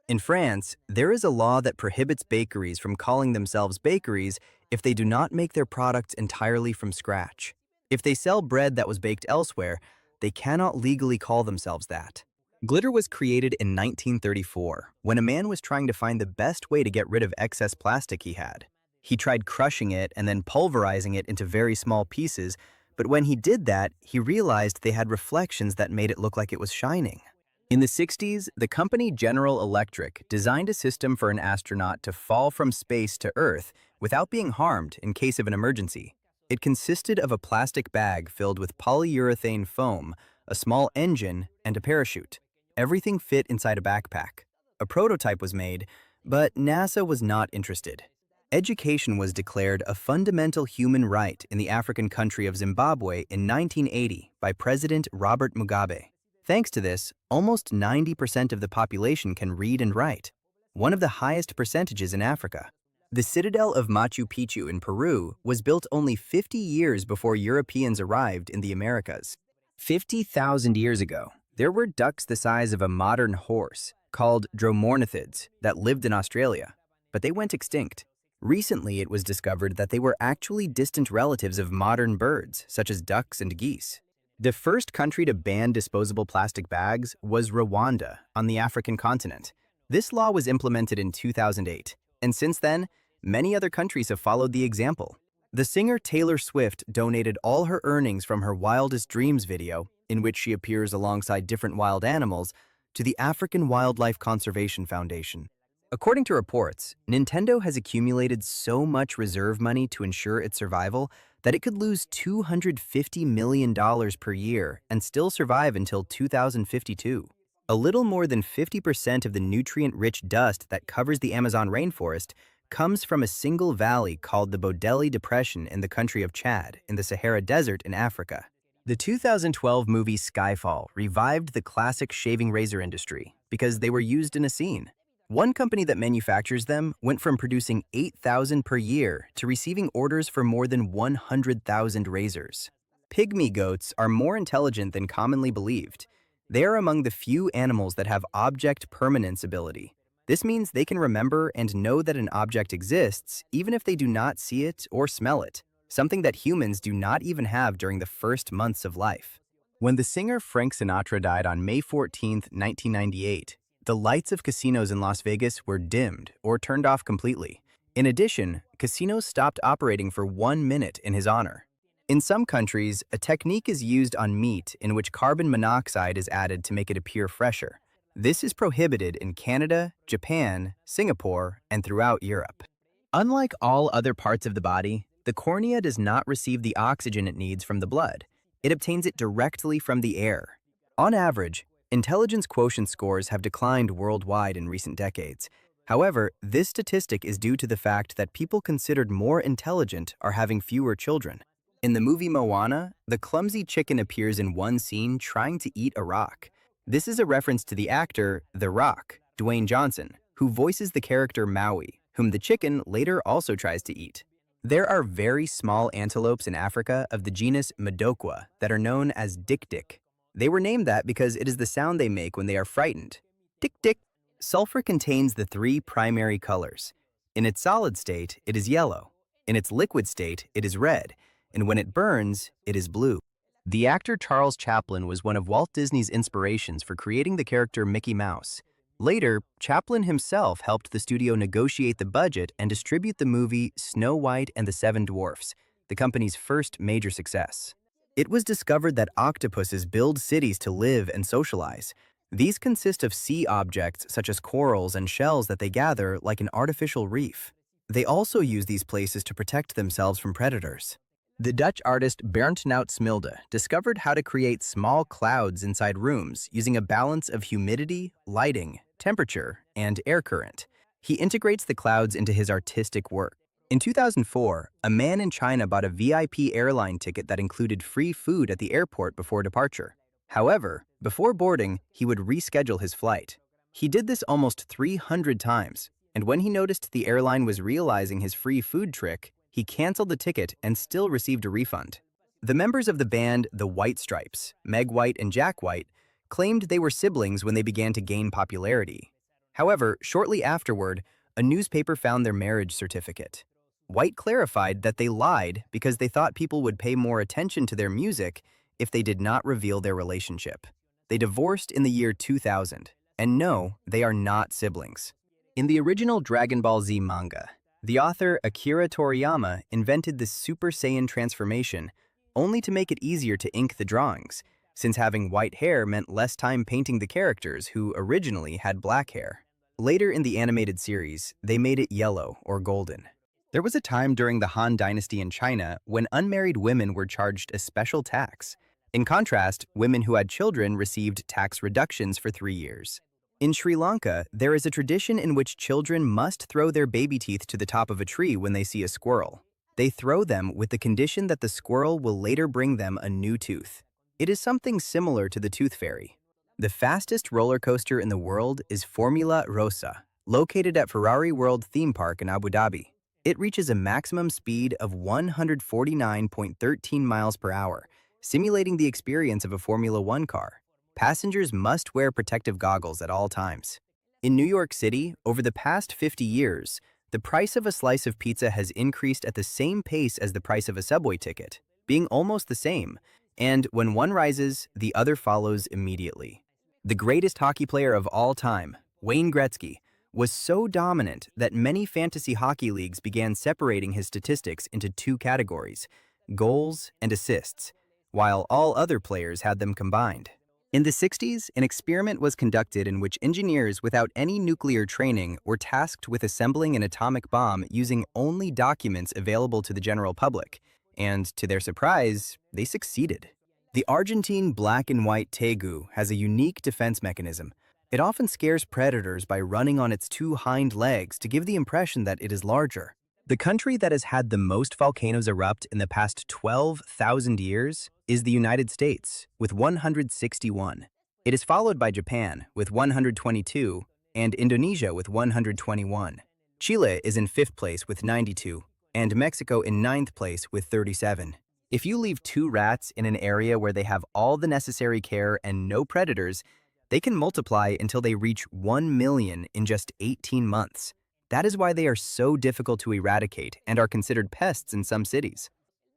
In France, there is a law that prohibits bakeries from calling themselves bakeries if they do not make their products entirely from scratch. If they sell bread that was baked elsewhere, they cannot legally call themselves that. Glitter was created in 1934, when a man was trying to find the best way to get rid of excess plastic he had. He tried crushing it and then pulverizing it into very small pieces, but when he did that, he realized they had reflections that made it look like it was shining. In the 60s, the company General Electric designed a system for an astronaut to fall from space to Earth without being harmed in case of an emergency. It consisted of a plastic bag filled with polyurethane foam, a small engine, and a parachute. Everything fit inside a backpack. A prototype was made, but NASA was not interested. Education was declared a fundamental human right in the African country of Zimbabwe in 1980 by President Robert Mugabe. Thanks to this, almost 90% of the population can read and write, one of the highest percentages in Africa. The citadel of Machu Picchu in Peru was built only 50 years before Europeans arrived in the Americas. 50,000 years ago, there were ducks the size of a modern horse, called dromornithids, that lived in Australia, but they went extinct. Recently, it was discovered that they were actually distant relatives of modern birds, such as ducks and geese. The first country to ban disposable plastic bags was Rwanda on the African continent. This law was implemented in 2008, and since then, many other countries have followed the example. The singer Taylor Swift donated all her earnings from her Wildest Dreams video, in which she appears alongside different wild animals, to the African Wildlife Conservation Foundation. According to reports, Nintendo has accumulated so much reserve money to ensure its survival that it could lose $250 million per year and still survive until 2052. A little more than 50% of the nutrient-rich dust that covers the Amazon rainforest comes from a single valley called the Bodeli Depression in the country of Chad, in the Sahara Desert in Africa. The 2012 movie Skyfall revived the classic shaving razor industry because they were used in a scene. One company that manufactures them went from producing 8,000 per year to receiving orders for more than 100,000 razors. Pygmy goats are more intelligent than commonly believed. They are among the few animals that have object permanence ability. This means they can remember and know that an object exists even if they do not see it or smell it, something that humans do not even have during the first months of life. When the singer Frank Sinatra died on May 14, 1998, the lights of casinos in Las Vegas were dimmed or turned off completely. In addition, casinos stopped operating for 1 minute in his honor. In some countries, a technique is used on meat in which carbon monoxide is added to make it appear fresher. This is prohibited in Canada, Japan, Singapore, and throughout Europe. Unlike all other parts of the body, the cornea does not receive the oxygen it needs from the blood. It obtains it directly from the air. On average, intelligence quotient scores have declined worldwide in recent decades. However, this statistic is due to the fact that people considered more intelligent are having fewer children. In the movie Moana, the clumsy chicken appears in one scene trying to eat a rock. This is a reference to the actor The Rock, Dwayne Johnson, who voices the character Maui, whom the chicken later also tries to eat. There are very small antelopes in Africa of the genus Medokwa that are known as dik-dik. They were named that because it is the sound they make when they are frightened. Dik-dik. Sulfur contains the 3 primary colors. In its solid state, it is yellow. In its liquid state, it is red. And when it burns, it is blue. The actor Charles Chaplin was one of Walt Disney's inspirations for creating the character Mickey Mouse. Later, Chaplin himself helped the studio negotiate the budget and distribute the movie Snow White and the Seven Dwarfs, the company's first major success. It was discovered that octopuses build cities to live and socialize. These consist of sea objects such as corals and shells that they gather like an artificial reef. They also use these places to protect themselves from predators. The Dutch artist Bernd Smilde discovered how to create small clouds inside rooms using a balance of humidity, lighting, temperature, and air current. He integrates the clouds into his artistic work. In 2004, a man in China bought a VIP airline ticket that included free food at the airport before departure. However, before boarding, he would reschedule his flight. He did this almost 300 times, and when he noticed the airline was realizing his free food trick, he canceled the ticket and still received a refund. The members of the band The White Stripes, Meg White and Jack White, claimed they were siblings when they began to gain popularity. However, shortly afterward, a newspaper found their marriage certificate. White clarified that they lied because they thought people would pay more attention to their music if they did not reveal their relationship. They divorced in the year 2000, and no, they are not siblings. In the original Dragon Ball Z manga, the author Akira Toriyama invented the Super Saiyan transformation only to make it easier to ink the drawings, since having white hair meant less time painting the characters who originally had black hair. Later in the animated series, they made it yellow or golden. There was a time during the Han Dynasty in China when unmarried women were charged a special tax. In contrast, women who had children received tax reductions for 3 years. In Sri Lanka, there is a tradition in which children must throw their baby teeth to the top of a tree when they see a squirrel. They throw them with the condition that the squirrel will later bring them a new tooth. It is something similar to the tooth fairy. The fastest roller coaster in the world is Formula Rossa, located at Ferrari World Theme Park in Abu Dhabi. It reaches a maximum speed of 149.13 miles per hour, simulating the experience of a Formula One car. Passengers must wear protective goggles at all times. In New York City, over the past 50 years, the price of a slice of pizza has increased at the same pace as the price of a subway ticket, being almost the same, and when one rises, the other follows immediately. The greatest hockey player of all time, Wayne Gretzky, was so dominant that many fantasy hockey leagues began separating his statistics into two categories, goals and assists, while all other players had them combined. In the 60s, an experiment was conducted in which engineers without any nuclear training were tasked with assembling an atomic bomb using only documents available to the general public, and to their surprise, they succeeded. The Argentine black and white tegu has a unique defense mechanism. It often scares predators by running on its two hind legs to give the impression that it is larger. The country that has had the most volcanoes erupt in the past 12,000 years is the United States, with 161. It is followed by Japan, with 122, and Indonesia with 121. Chile is in fifth place with 92, and Mexico in ninth place with 37. If you leave two rats in an area where they have all the necessary care and no predators, they can multiply until they reach 1 million in just 18 months. That is why they are so difficult to eradicate and are considered pests in some cities.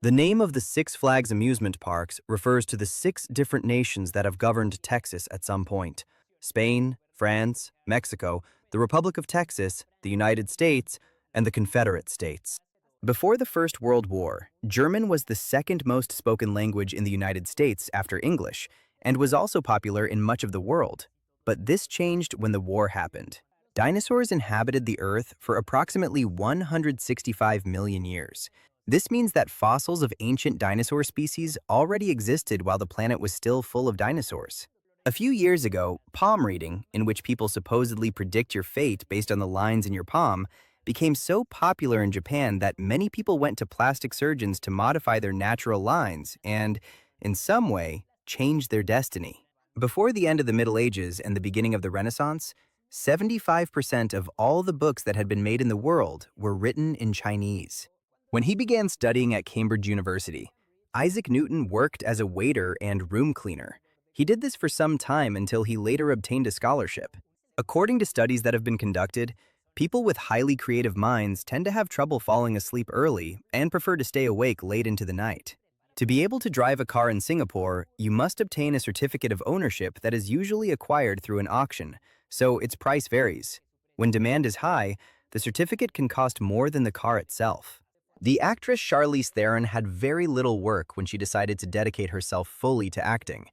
The name of the Six Flags amusement parks refers to the 6 different nations that have governed Texas at some point: Spain, France, Mexico, the Republic of Texas, the United States, and the Confederate States. Before the First World War, German was the second most spoken language in the United States after English, and was also popular in much of the world. But this changed when the war happened. Dinosaurs inhabited the Earth for approximately 165 million years. This means that fossils of ancient dinosaur species already existed while the planet was still full of dinosaurs. A few years ago, palm reading, in which people supposedly predict your fate based on the lines in your palm, became so popular in Japan that many people went to plastic surgeons to modify their natural lines and, in some way, change their destiny. Before the end of the Middle Ages and the beginning of the Renaissance, 75% of all the books that had been made in the world were written in Chinese. When he began studying at Cambridge University, Isaac Newton worked as a waiter and room cleaner. He did this for some time until he later obtained a scholarship. According to studies that have been conducted, people with highly creative minds tend to have trouble falling asleep early and prefer to stay awake late into the night. To be able to drive a car in Singapore, you must obtain a certificate of ownership that is usually acquired through an auction, so its price varies. When demand is high, the certificate can cost more than the car itself. The actress Charlize Theron had very little work when she decided to dedicate herself fully to acting.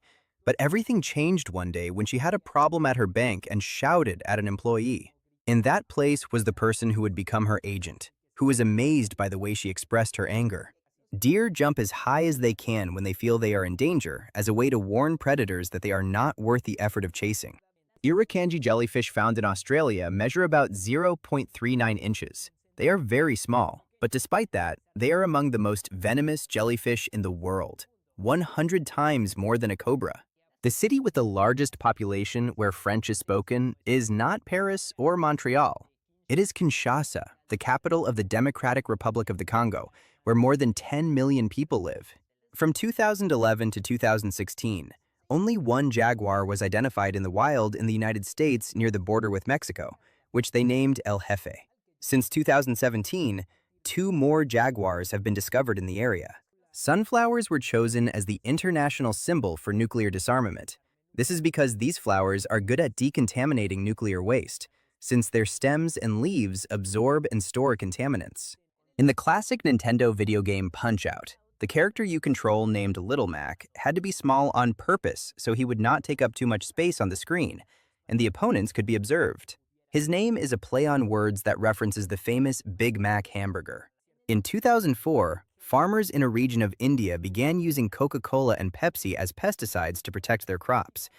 But everything changed one day when she had a problem at her bank and shouted at an employee. In that place was the person who would become her agent, who was amazed by the way she expressed her anger. Deer jump as high as they can when they feel they are in danger as a way to warn predators that they are not worth the effort of chasing. Irukandji jellyfish found in Australia measure about 0.39 inches. They are very small, but despite that, they are among the most venomous jellyfish in the world, 100 times more than a cobra. The city with the largest population where French is spoken is not Paris or Montreal. It is Kinshasa, the capital of the Democratic Republic of the Congo, where more than 10 million people live. From 2011 to 2016, only one jaguar was identified in the wild in the United States near the border with Mexico, which they named El Jefe. Since 2017, 2 more jaguars have been discovered in the area. Sunflowers were chosen as the international symbol for nuclear disarmament. This is because these flowers are good at decontaminating nuclear waste, since their stems and leaves absorb and store contaminants. In the classic Nintendo video game Punch-Out!, the character you control, named Little Mac, had to be small on purpose so he would not take up too much space on the screen, and the opponents could be observed. His name is a play on words that references the famous Big Mac hamburger. In 2004, farmers in a region of India began using Coca-Cola and Pepsi as pesticides to protect their crops.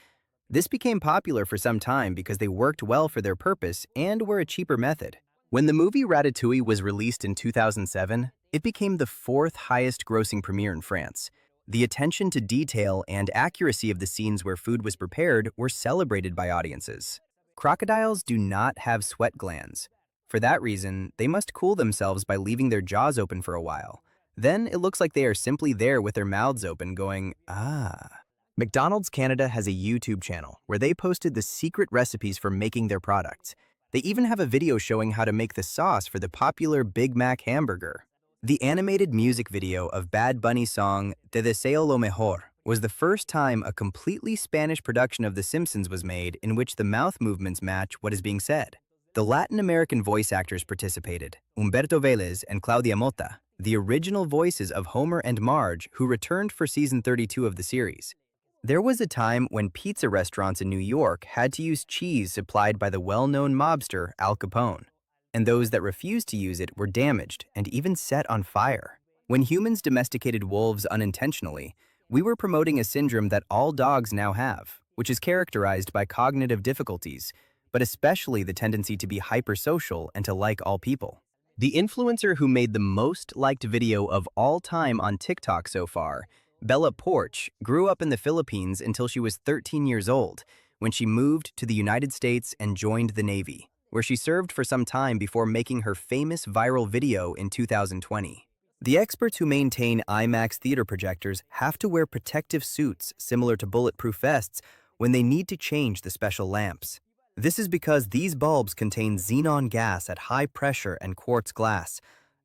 This became popular for some time because they worked well for their purpose and were a cheaper method. When the movie Ratatouille was released in 2007, it became the 4th highest grossing premiere in France. The attention to detail and accuracy of the scenes where food was prepared were celebrated by audiences. Crocodiles do not have sweat glands. For that reason, they must cool themselves by leaving their jaws open for a while. Then it looks like they are simply there with their mouths open going, ah. McDonald's Canada has a YouTube channel where they posted the secret recipes for making their products. They even have a video showing how to make the sauce for the popular Big Mac hamburger. The animated music video of Bad Bunny's song Te Deseo lo Mejor was the first time a completely Spanish production of The Simpsons was made in which the mouth movements match what is being said. The Latin American voice actors participated, Humberto Vélez and Claudia Mota, the original voices of Homer and Marge who returned for season 32 of the series. There was a time when pizza restaurants in New York had to use cheese supplied by the well-known mobster Al Capone, and those that refused to use it were damaged and even set on fire. When humans domesticated wolves unintentionally, we were promoting a syndrome that all dogs now have, which is characterized by cognitive difficulties, but especially the tendency to be hypersocial and to like all people. The influencer who made the most liked video of all time on TikTok so far, Bella Porch, grew up in the Philippines until she was 13 years old, when she moved to the United States and joined the Navy, where she served for some time before making her famous viral video in 2020. The experts who maintain IMAX theater projectors have to wear protective suits similar to bulletproof vests when they need to change the special lamps. This is because these bulbs contain xenon gas at high pressure and quartz glass,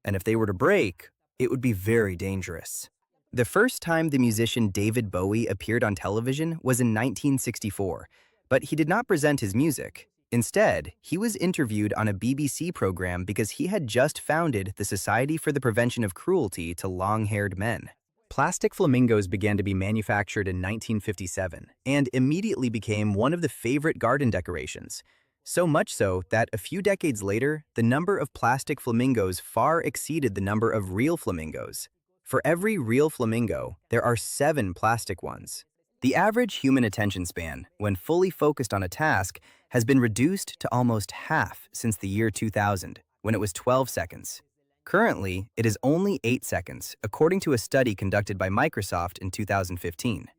and if they were to break, it would be very dangerous. The first time the musician David Bowie appeared on television was in 1964, but he did not present his music. Instead, he was interviewed on a BBC program because he had just founded the Society for the Prevention of Cruelty to Long-Haired Men. Plastic flamingos began to be manufactured in 1957 and immediately became one of the favorite garden decorations. So much so that a few decades later, the number of plastic flamingos far exceeded the number of real flamingos. For every real flamingo, there are 7 plastic ones. The average human attention span, when fully focused on a task, has been reduced to almost half since the year 2000, when it was 12 seconds. Currently, it is only 8 seconds, according to a study conducted by Microsoft in 2015.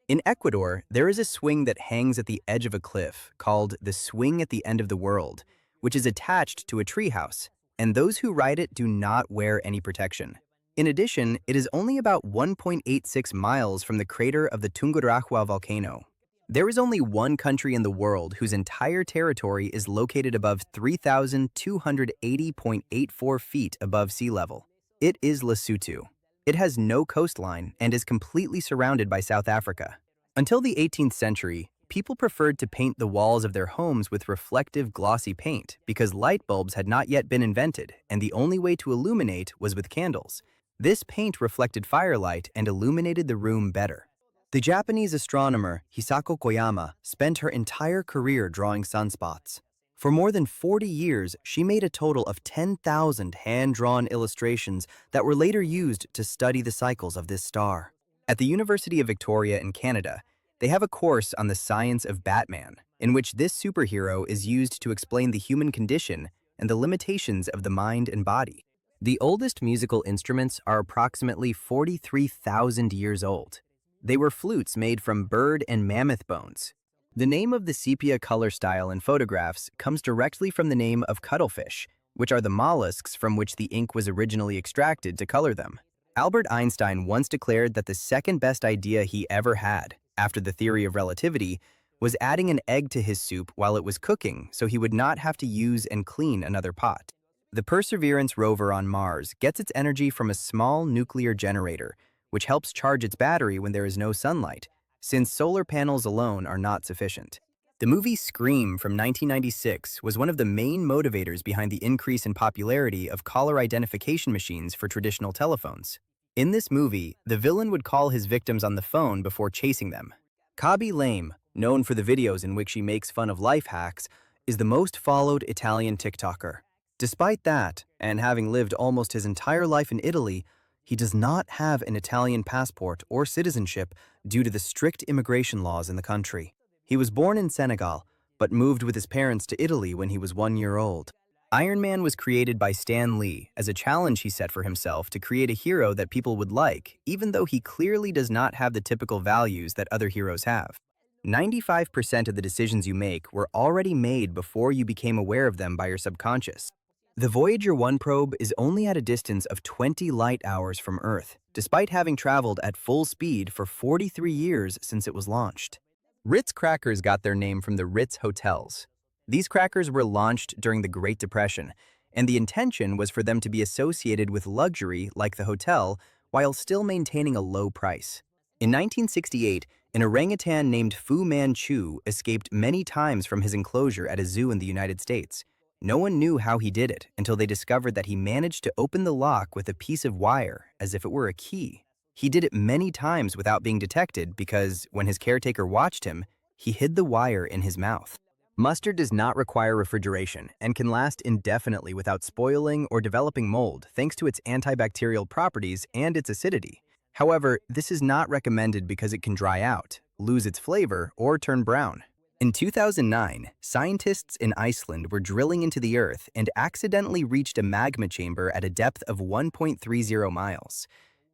In Ecuador, there is a swing that hangs at the edge of a cliff called the Swing at the End of the World, which is attached to a treehouse, and those who ride it do not wear any protection. In addition, it is only about 1.86 miles from the crater of the Tungurahua volcano. There is only one country in the world whose entire territory is located above 3,280.84 feet above sea level. It is Lesotho. It has no coastline and is completely surrounded by South Africa. Until the 18th century, people preferred to paint the walls of their homes with reflective glossy paint because light bulbs had not yet been invented, and the only way to illuminate was with candles. This paint reflected firelight and illuminated the room better. The Japanese astronomer Hisako Koyama spent her entire career drawing sunspots. For more than 40 years, she made a total of 10,000 hand-drawn illustrations that were later used to study the cycles of this star. At the University of Victoria in Canada, they have a course on the science of Batman, in which this superhero is used to explain the human condition and the limitations of the mind and body. The oldest musical instruments are approximately 43,000 years old. They were flutes made from bird and mammoth bones. The name of the sepia color style in photographs comes directly from the name of cuttlefish, which are the mollusks from which the ink was originally extracted to color them. Albert Einstein once declared that the second best idea he ever had, after the theory of relativity, was adding an egg to his soup while it was cooking so he would not have to use and clean another pot. The Perseverance rover on Mars gets its energy from a small nuclear generator, which helps charge its battery when there is no sunlight, since solar panels alone are not sufficient. The movie Scream from 1996 was one of the main motivators behind the increase in popularity of caller identification machines for traditional telephones. In this movie, the villain would call his victims on the phone before chasing them. Kaby Lame, known for the videos in which she makes fun of life hacks, is the most followed Italian TikToker. Despite that, and having lived almost his entire life in Italy, he does not have an Italian passport or citizenship due to the strict immigration laws in the country. He was born in Senegal, but moved with his parents to Italy when he was 1 year old. Iron Man was created by Stan Lee as a challenge he set for himself to create a hero that people would like, even though he clearly does not have the typical values that other heroes have. 95% of the decisions you make were already made before you became aware of them by your subconscious. The Voyager 1 probe is only at a distance of 20 light hours from Earth, despite having traveled at full speed for 43 years since it was launched. Ritz crackers got their name from the Ritz hotels. These crackers were launched during the Great Depression, and the intention was for them to be associated with luxury like the hotel, while still maintaining a low price. In 1968, an orangutan named Fu Manchu escaped many times from his enclosure at a zoo in the United States. No one knew how he did it until they discovered that he managed to open the lock with a piece of wire as if it were a key. He did it many times without being detected because, when his caretaker watched him, he hid the wire in his mouth. Mustard does not require refrigeration and can last indefinitely without spoiling or developing mold thanks to its antibacterial properties and its acidity. However, this is not recommended because it can dry out, lose its flavor, or turn brown. In 2009, scientists in Iceland were drilling into the Earth and accidentally reached a magma chamber at a depth of 1.30 miles.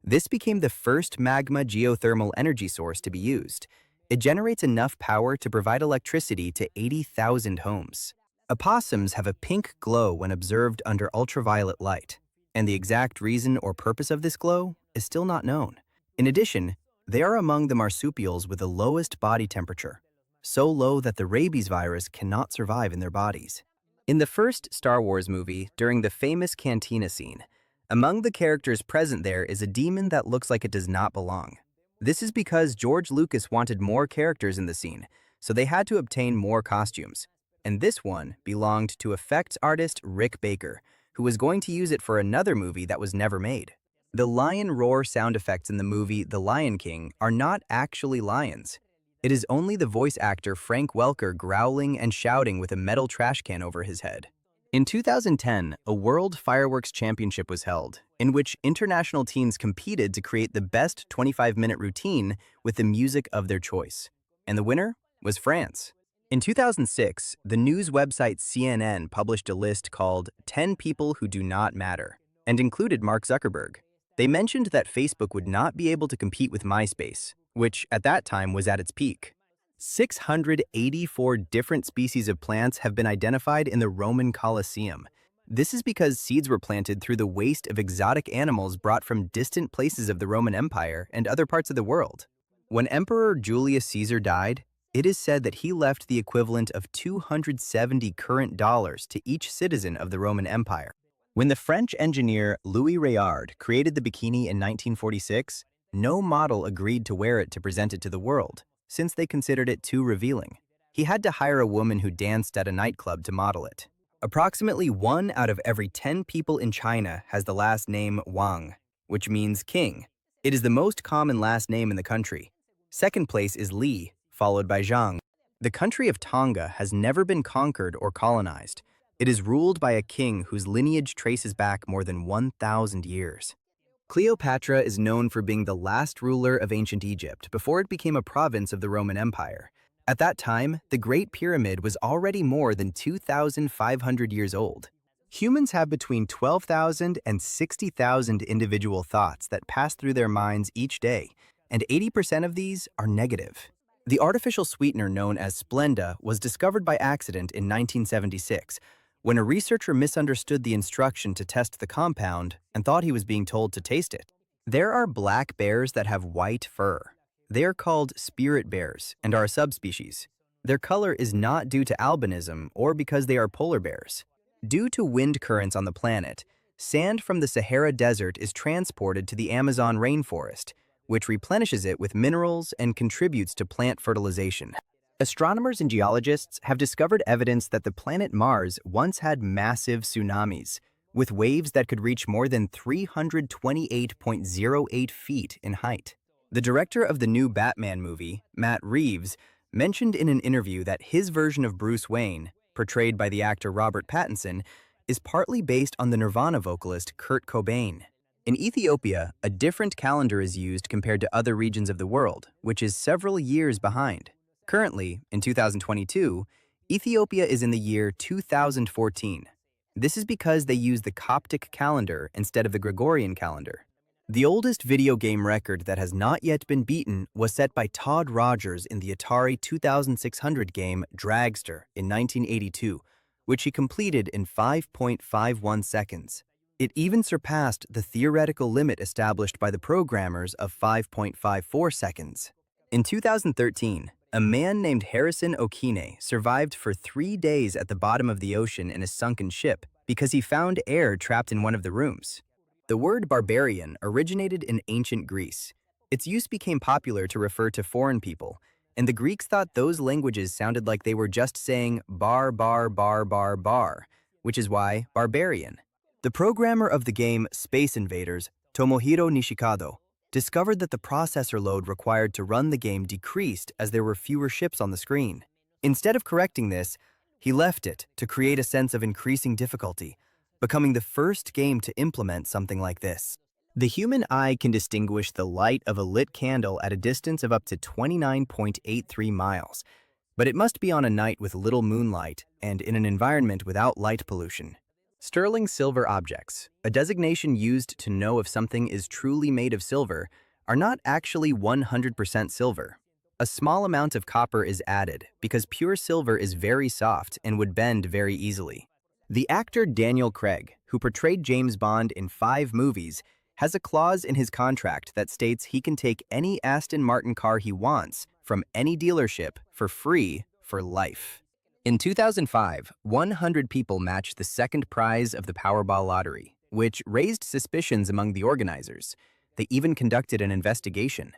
This became the first magma geothermal energy source to be used. It generates enough power to provide electricity to 80,000 homes. Opossums have a pink glow when observed under ultraviolet light, and the exact reason or purpose of this glow is still not known. In addition, they are among the marsupials with the lowest body temperature, so low that the rabies virus cannot survive in their bodies. In the first Star Wars movie, during the famous cantina scene, among the characters present there is a demon that looks like it does not belong. This is because George Lucas wanted more characters in the scene, so they had to obtain more costumes. And this one belonged to effects artist Rick Baker, who was going to use it for another movie that was never made. The lion roar sound effects in the movie The Lion King are not actually lions. It is only the voice actor Frank Welker growling and shouting with a metal trash can over his head. In 2010, a World Fireworks Championship was held, in which international teams competed to create the best 25-minute routine with the music of their choice. And the winner was France. In 2006, the news website CNN published a list called 10 People Who Do Not Matter, and included Mark Zuckerberg. They mentioned that Facebook would not be able to compete with MySpace, which at that time was at its peak. 684 different species of plants have been identified in the Roman Colosseum. This is because seeds were planted through the waste of exotic animals brought from distant places of the Roman Empire and other parts of the world. When Emperor Julius Caesar died, it is said that he left the equivalent of 270 current dollars to each citizen of the Roman Empire. When the French engineer Louis Réard created the bikini in 1946, no model agreed to wear it to present it to the world, since they considered it too revealing. He had to hire a woman who danced at a nightclub to model it. Approximately 1 out of every 10 people in China has the last name Wang, which means king. It is the most common last name in the country. Second place is Li, followed by Zhang. The country of Tonga has never been conquered or colonized. It is ruled by a king whose lineage traces back more than 1,000 years. Cleopatra is known for being the last ruler of ancient Egypt before it became a province of the Roman Empire. At that time, the Great Pyramid was already more than 2,500 years old. Humans have between 12,000 and 60,000 individual thoughts that pass through their minds each day, and 80% of these are negative. The artificial sweetener known as Splenda was discovered by accident in 1976, when a researcher misunderstood the instruction to test the compound and thought he was being told to taste it. There are black bears that have white fur. They are called spirit bears and are a subspecies. Their color is not due to albinism or because they are polar bears. Due to wind currents on the planet, sand from the Sahara Desert is transported to the Amazon rainforest, which replenishes it with minerals and contributes to plant fertilization. Astronomers and geologists have discovered evidence that the planet Mars once had massive tsunamis, with waves that could reach more than 328.08 feet in height. The director of the new Batman movie, Matt Reeves, mentioned in an interview that his version of Bruce Wayne, portrayed by the actor Robert Pattinson, is partly based on the Nirvana vocalist Kurt Cobain. In Ethiopia, a different calendar is used compared to other regions of the world, which is several years behind. Currently, in 2022, Ethiopia is in the year 2014. This is because they use the Coptic calendar instead of the Gregorian calendar. The oldest video game record that has not yet been beaten was set by Todd Rogers in the Atari 2600 game Dragster in 1982, which he completed in 5.51 seconds. It even surpassed the theoretical limit established by the programmers of 5.54 seconds. In 2013, a man named Harrison Okine survived for 3 days at the bottom of the ocean in a sunken ship because he found air trapped in one of the rooms. The word barbarian originated in ancient Greece. Its use became popular to refer to foreign people, and the Greeks thought those languages sounded like they were just saying bar, bar, bar, bar, bar, which is why barbarian. The programmer of the game Space Invaders, Tomohiro Nishikado, discovered that the processor load required to run the game decreased as there were fewer ships on the screen. Instead of correcting this, he left it to create a sense of increasing difficulty, becoming the first game to implement something like this. The human eye can distinguish the light of a lit candle at a distance of up to 29.83 miles, but it must be on a night with little moonlight and in an environment without light pollution. Sterling silver objects, a designation used to know if something is truly made of silver, are not actually 100% silver. A small amount of copper is added because pure silver is very soft and would bend very easily. The actor Daniel Craig, who portrayed James Bond in 5 movies, has a clause in his contract that states he can take any Aston Martin car he wants from any dealership for free for life. In 2005, 100 people matched the second prize of the Powerball lottery, which raised suspicions among the organizers. They even conducted an investigation.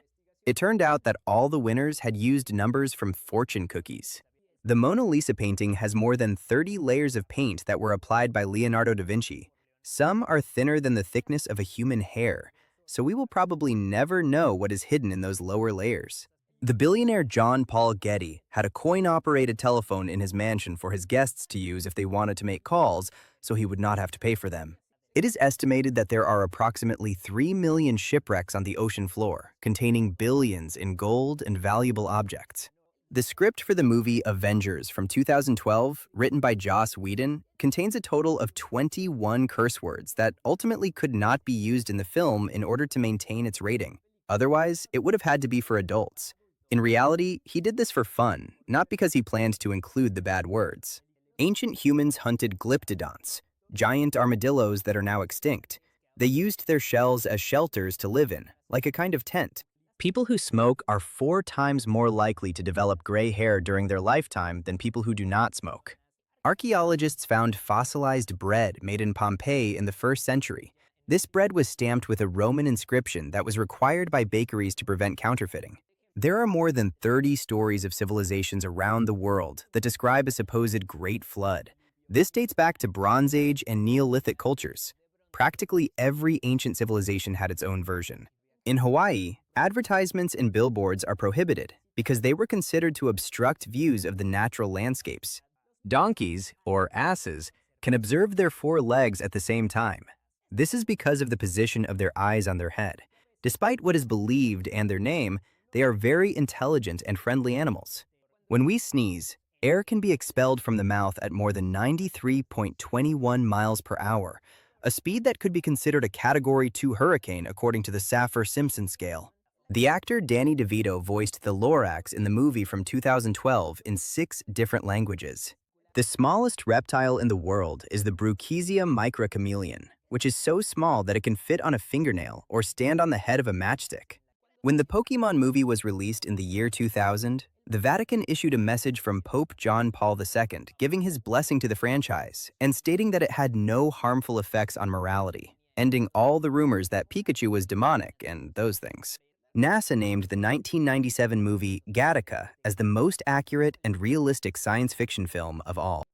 It turned out that all the winners had used numbers from fortune cookies. The Mona Lisa painting has more than 30 layers of paint that were applied by Leonardo da Vinci. Some are thinner than the thickness of a human hair, so we will probably never know what is hidden in those lower layers. The billionaire John Paul Getty had a coin-operated telephone in his mansion for his guests to use if they wanted to make calls, so he would not have to pay for them. It is estimated that there are approximately 3 million shipwrecks on the ocean floor, containing billions in gold and valuable objects. The script for the movie Avengers from 2012, written by Joss Whedon, contains a total of 21 curse words that ultimately could not be used in the film in order to maintain its rating. Otherwise, it would have had to be for adults. In reality, he did this for fun, not because he planned to include the bad words. Ancient humans hunted glyptodonts, giant armadillos that are now extinct. They used their shells as shelters to live in, like a kind of tent. People who smoke are 4 times more likely to develop gray hair during their lifetime than people who do not smoke. Archaeologists found fossilized bread made in Pompeii in the 1st century. This bread was stamped with a Roman inscription that was required by bakeries to prevent counterfeiting. There are more than 30 stories of civilizations around the world that describe a supposed Great Flood. This dates back to Bronze Age and Neolithic cultures. Practically every ancient civilization had its own version. In Hawaii, advertisements and billboards are prohibited because they were considered to obstruct views of the natural landscapes. Donkeys, or asses, can observe their 4 legs at the same time. This is because of the position of their eyes on their head. Despite what is believed and their name, they are very intelligent and friendly animals. When we sneeze, air can be expelled from the mouth at more than 93.21 miles per hour, a speed that could be considered a Category 2 hurricane according to the Saffir-Simpson scale. The actor Danny DeVito voiced the Lorax in the movie from 2012 in 6 different languages. The smallest reptile in the world is the Bruchisia microchameleon, which is so small that it can fit on a fingernail or stand on the head of a matchstick. When the Pokemon movie was released in the year 2000, the Vatican issued a message from Pope John Paul II giving his blessing to the franchise and stating that it had no harmful effects on morality, ending all the rumors that Pikachu was demonic and those things. NASA named the 1997 movie Gattaca as the most accurate and realistic science fiction film of all.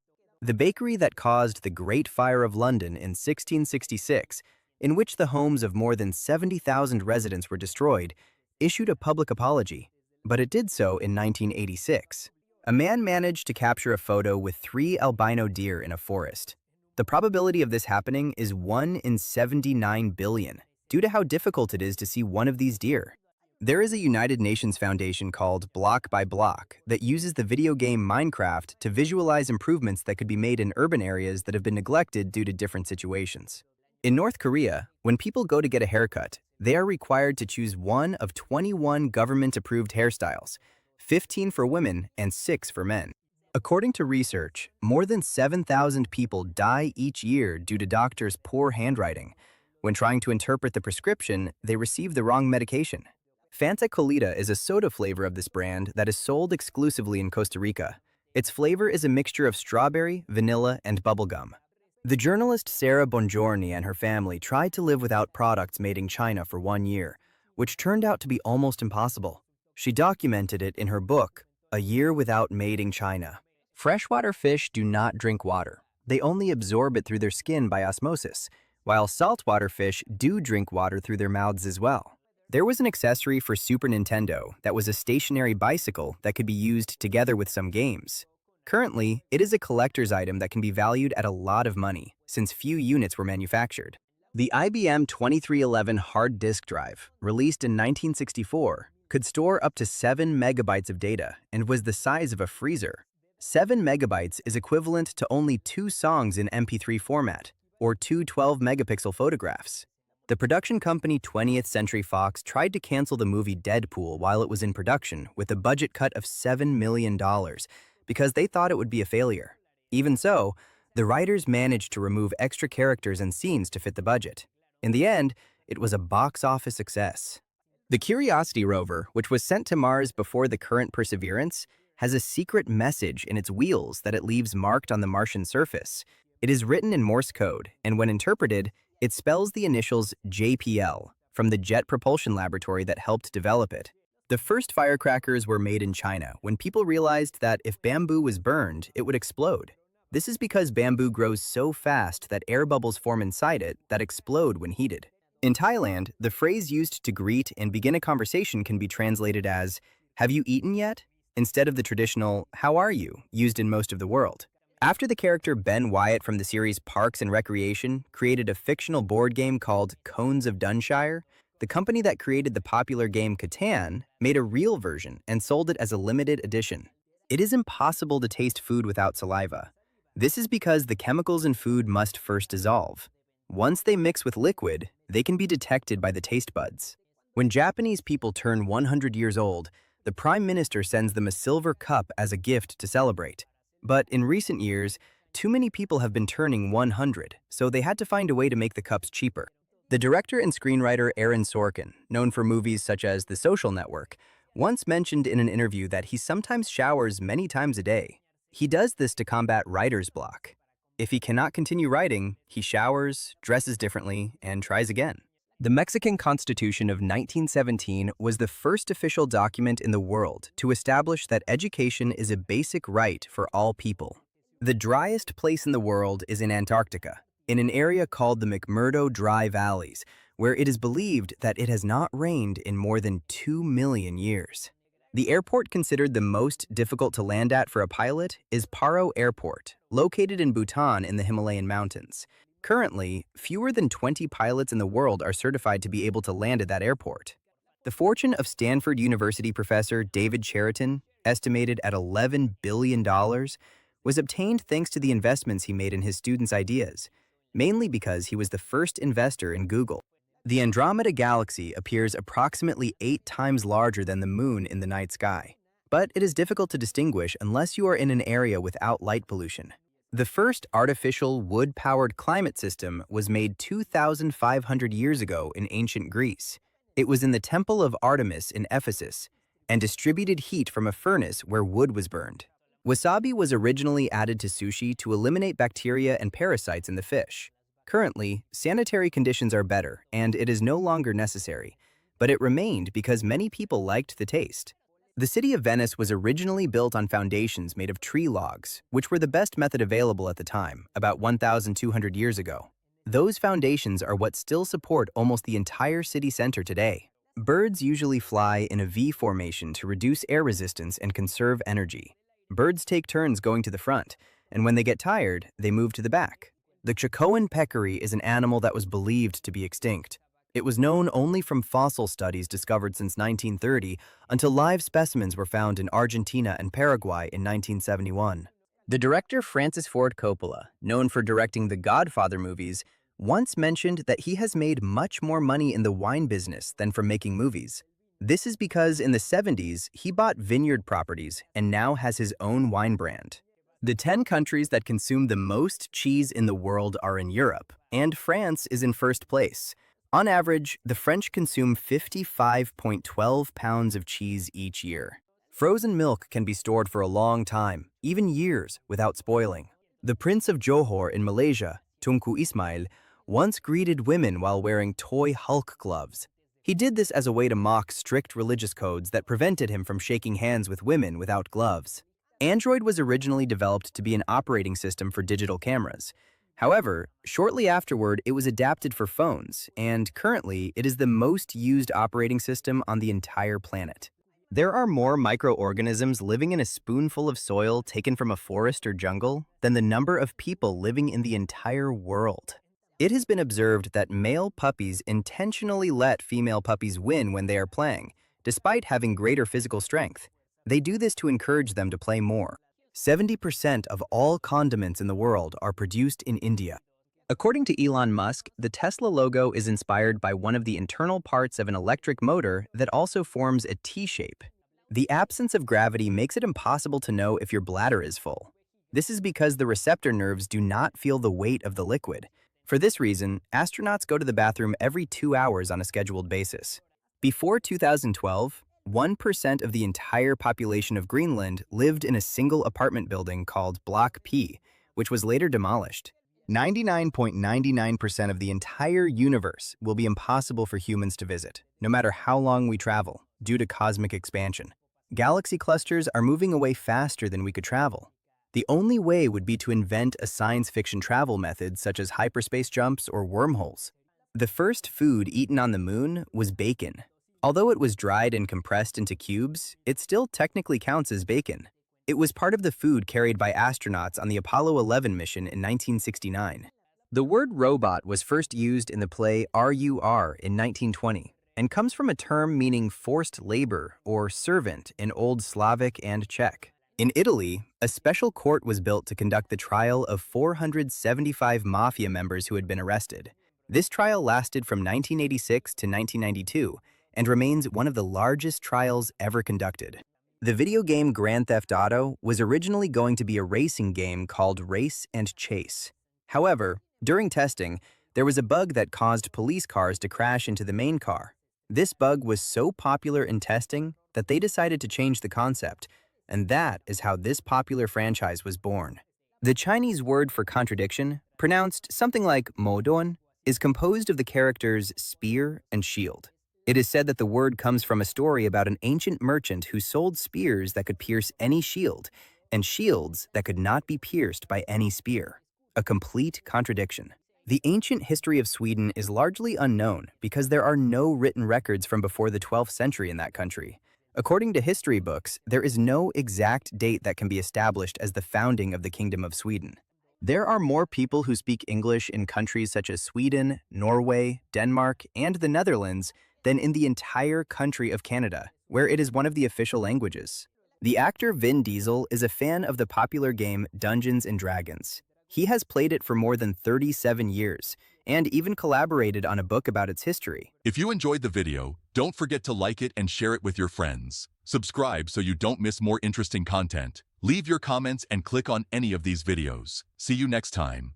The bakery that caused the Great Fire of London in 1666, in which the homes of more than 70,000 residents were destroyed, issued a public apology, but it did so in 1986. A man managed to capture a photo with 3 albino deer in a forest. The probability of this happening is 1 in 79 billion, due to how difficult it is to see one of these deer. There is a United Nations foundation called Block by Block that uses the video game Minecraft to visualize improvements that could be made in urban areas that have been neglected due to different situations. In North Korea, when people go to get a haircut, they are required to choose one of 21 government-approved hairstyles, 15 for women and 6 for men. According to research, more than 7,000 people die each year due to doctors' poor handwriting. When trying to interpret the prescription, they receive the wrong medication. Fanta Colita is a soda flavor of this brand that is sold exclusively in Costa Rica. Its flavor is a mixture of strawberry, vanilla, and bubblegum. The journalist Sarah Bongiorni and her family tried to live without products made in China for 1 year, which turned out to be almost impossible. She documented it in her book, A Year Without Made in China. Freshwater fish do not drink water. They only absorb it through their skin by osmosis, while saltwater fish do drink water through their mouths as well. There was an accessory for Super Nintendo that was a stationary bicycle that could be used together with some games. Currently, it is a collector's item that can be valued at a lot of money, since few units were manufactured. The IBM 2311 hard disk drive, released in 1964, could store up to 7 megabytes of data and was the size of a freezer. 7 megabytes is equivalent to only 2 songs in MP3 format, or 2 12-megapixel photographs. The production company 20th Century Fox tried to cancel the movie Deadpool while it was in production with a budget cut of $7 million because they thought it would be a failure. Even so, the writers managed to remove extra characters and scenes to fit the budget. In the end, it was a box office success. The Curiosity rover, which was sent to Mars before the current Perseverance, has a secret message in its wheels that it leaves marked on the Martian surface. It is written in Morse code, and when interpreted, it spells the initials JPL from the Jet Propulsion Laboratory that helped develop it. The first firecrackers were made in China when people realized that if bamboo was burned, it would explode. This is because bamboo grows so fast that air bubbles form inside it that explode when heated. In Thailand, the phrase used to greet and begin a conversation can be translated as, "Have you eaten yet?" instead of the traditional, "How are you?" used in most of the world. After the character Ben Wyatt from the series Parks and Recreation created a fictional board game called Cones of Dunshire, the company that created the popular game Catan made a real version and sold it as a limited edition. It is impossible to taste food without saliva. This is because the chemicals in food must first dissolve. Once they mix with liquid, they can be detected by the taste buds. When Japanese people turn 100 years old, the Prime Minister sends them a silver cup as a gift to celebrate. But in recent years, too many people have been turning 100, so they had to find a way to make the cups cheaper. The director and screenwriter Aaron Sorkin, known for movies such as The Social Network, once mentioned in an interview that he sometimes showers many times a day. He does this to combat writer's block. If he cannot continue writing, he showers, dresses differently, and tries again. The Mexican Constitution of 1917 was the first official document in the world to establish that education is a basic right for all people. The driest place in the world is in Antarctica, in an area called the McMurdo Dry Valleys, where it is believed that it has not rained in more than 2 million years. The airport considered the most difficult to land at for a pilot is Paro Airport, located in Bhutan in the Himalayan mountains. Currently, fewer than 20 pilots in the world are certified to be able to land at that airport. The fortune of Stanford University professor David Cheriton, estimated at $11 billion, was obtained thanks to the investments he made in his students' ideas, mainly because he was the first investor in Google. The Andromeda Galaxy appears approximately 8 times larger than the Moon in the night sky, but it is difficult to distinguish unless you are in an area without light pollution. The first artificial wood-powered climate system was made 2,500 years ago in ancient Greece. It was in the Temple of Artemis in Ephesus and distributed heat from a furnace where wood was burned. Wasabi was originally added to sushi to eliminate bacteria and parasites in the fish. Currently, sanitary conditions are better and it is no longer necessary, but it remained because many people liked the taste. The city of Venice was originally built on foundations made of tree logs, which were the best method available at the time, about 1,200 years ago. Those foundations are what still support almost the entire city center today. Birds usually fly in a V formation to reduce air resistance and conserve energy. Birds take turns going to the front, and when they get tired, they move to the back. The Chacoan peccary is an animal that was believed to be extinct. It was known only from fossil studies discovered since 1930 until live specimens were found in Argentina and Paraguay in 1971. The director Francis Ford Coppola, known for directing the Godfather movies, once mentioned that he has made much more money in the wine business than from making movies. This is because in the 70s, he bought vineyard properties and now has his own wine brand. The 10 countries that consume the most cheese in the world are in Europe, and France is in first place. On average, the French consume 55.12 pounds of cheese each year. Frozen milk can be stored for a long time, even years, without spoiling. The Prince of Johor in Malaysia, Tunku Ismail, once greeted women while wearing toy Hulk gloves. He did this as a way to mock strict religious codes that prevented him from shaking hands with women without gloves. Android was originally developed to be an operating system for digital cameras. However, shortly afterward, it was adapted for phones, and currently, it is the most used operating system on the entire planet. There are more microorganisms living in a spoonful of soil taken from a forest or jungle than the number of people living in the entire world. It has been observed that male puppies intentionally let female puppies win when they are playing, despite having greater physical strength. They do this to encourage them to play more. 70% of all condiments in the world are produced in India. According to Elon Musk, the Tesla logo is inspired by one of the internal parts of an electric motor that also forms a T-shape. The absence of gravity makes it impossible to know if your bladder is full. This is because the receptor nerves do not feel the weight of the liquid. For this reason, astronauts go to the bathroom every 2 hours on a scheduled basis. Before 2012, 1% of the entire population of Greenland lived in a single apartment building called Block P, which was later demolished. 99.99% of the entire universe will be impossible for humans to visit, no matter how long we travel, due to cosmic expansion. Galaxy clusters are moving away faster than we could travel. The only way would be to invent a science fiction travel method such as hyperspace jumps or wormholes. The first food eaten on the moon was bacon. Although it was dried and compressed into cubes, it still technically counts as bacon. It was part of the food carried by astronauts on the Apollo 11 mission in 1969. The word robot was first used in the play RUR in 1920 and comes from a term meaning forced labor or servant in Old Slavic and Czech. In Italy, a special court was built to conduct the trial of 475 mafia members who had been arrested. This trial lasted from 1986 to 1992 and remains one of the largest trials ever conducted. The video game Grand Theft Auto was originally going to be a racing game called Race and Chase. However, during testing, there was a bug that caused police cars to crash into the main car. This bug was so popular in testing that they decided to change the concept, and that is how this popular franchise was born. The Chinese word for contradiction, pronounced something like modon, is composed of the characters spear and shield. It is said that the word comes from a story about an ancient merchant who sold spears that could pierce any shield, and shields that could not be pierced by any spear. A complete contradiction. The ancient history of Sweden is largely unknown because there are no written records from before the 12th century in that country. According to history books, there is no exact date that can be established as the founding of the Kingdom of Sweden. There are more people who speak English in countries such as Sweden, Norway, Denmark, and the Netherlands than in the entire country of Canada, where it is one of the official languages. The actor Vin Diesel is a fan of the popular game Dungeons & Dragons. He has played it for more than 37 years, and even collaborated on a book about its history. If you enjoyed the video, don't forget to like it and share it with your friends. Subscribe so you don't miss more interesting content. Leave your comments and click on any of these videos. See you next time.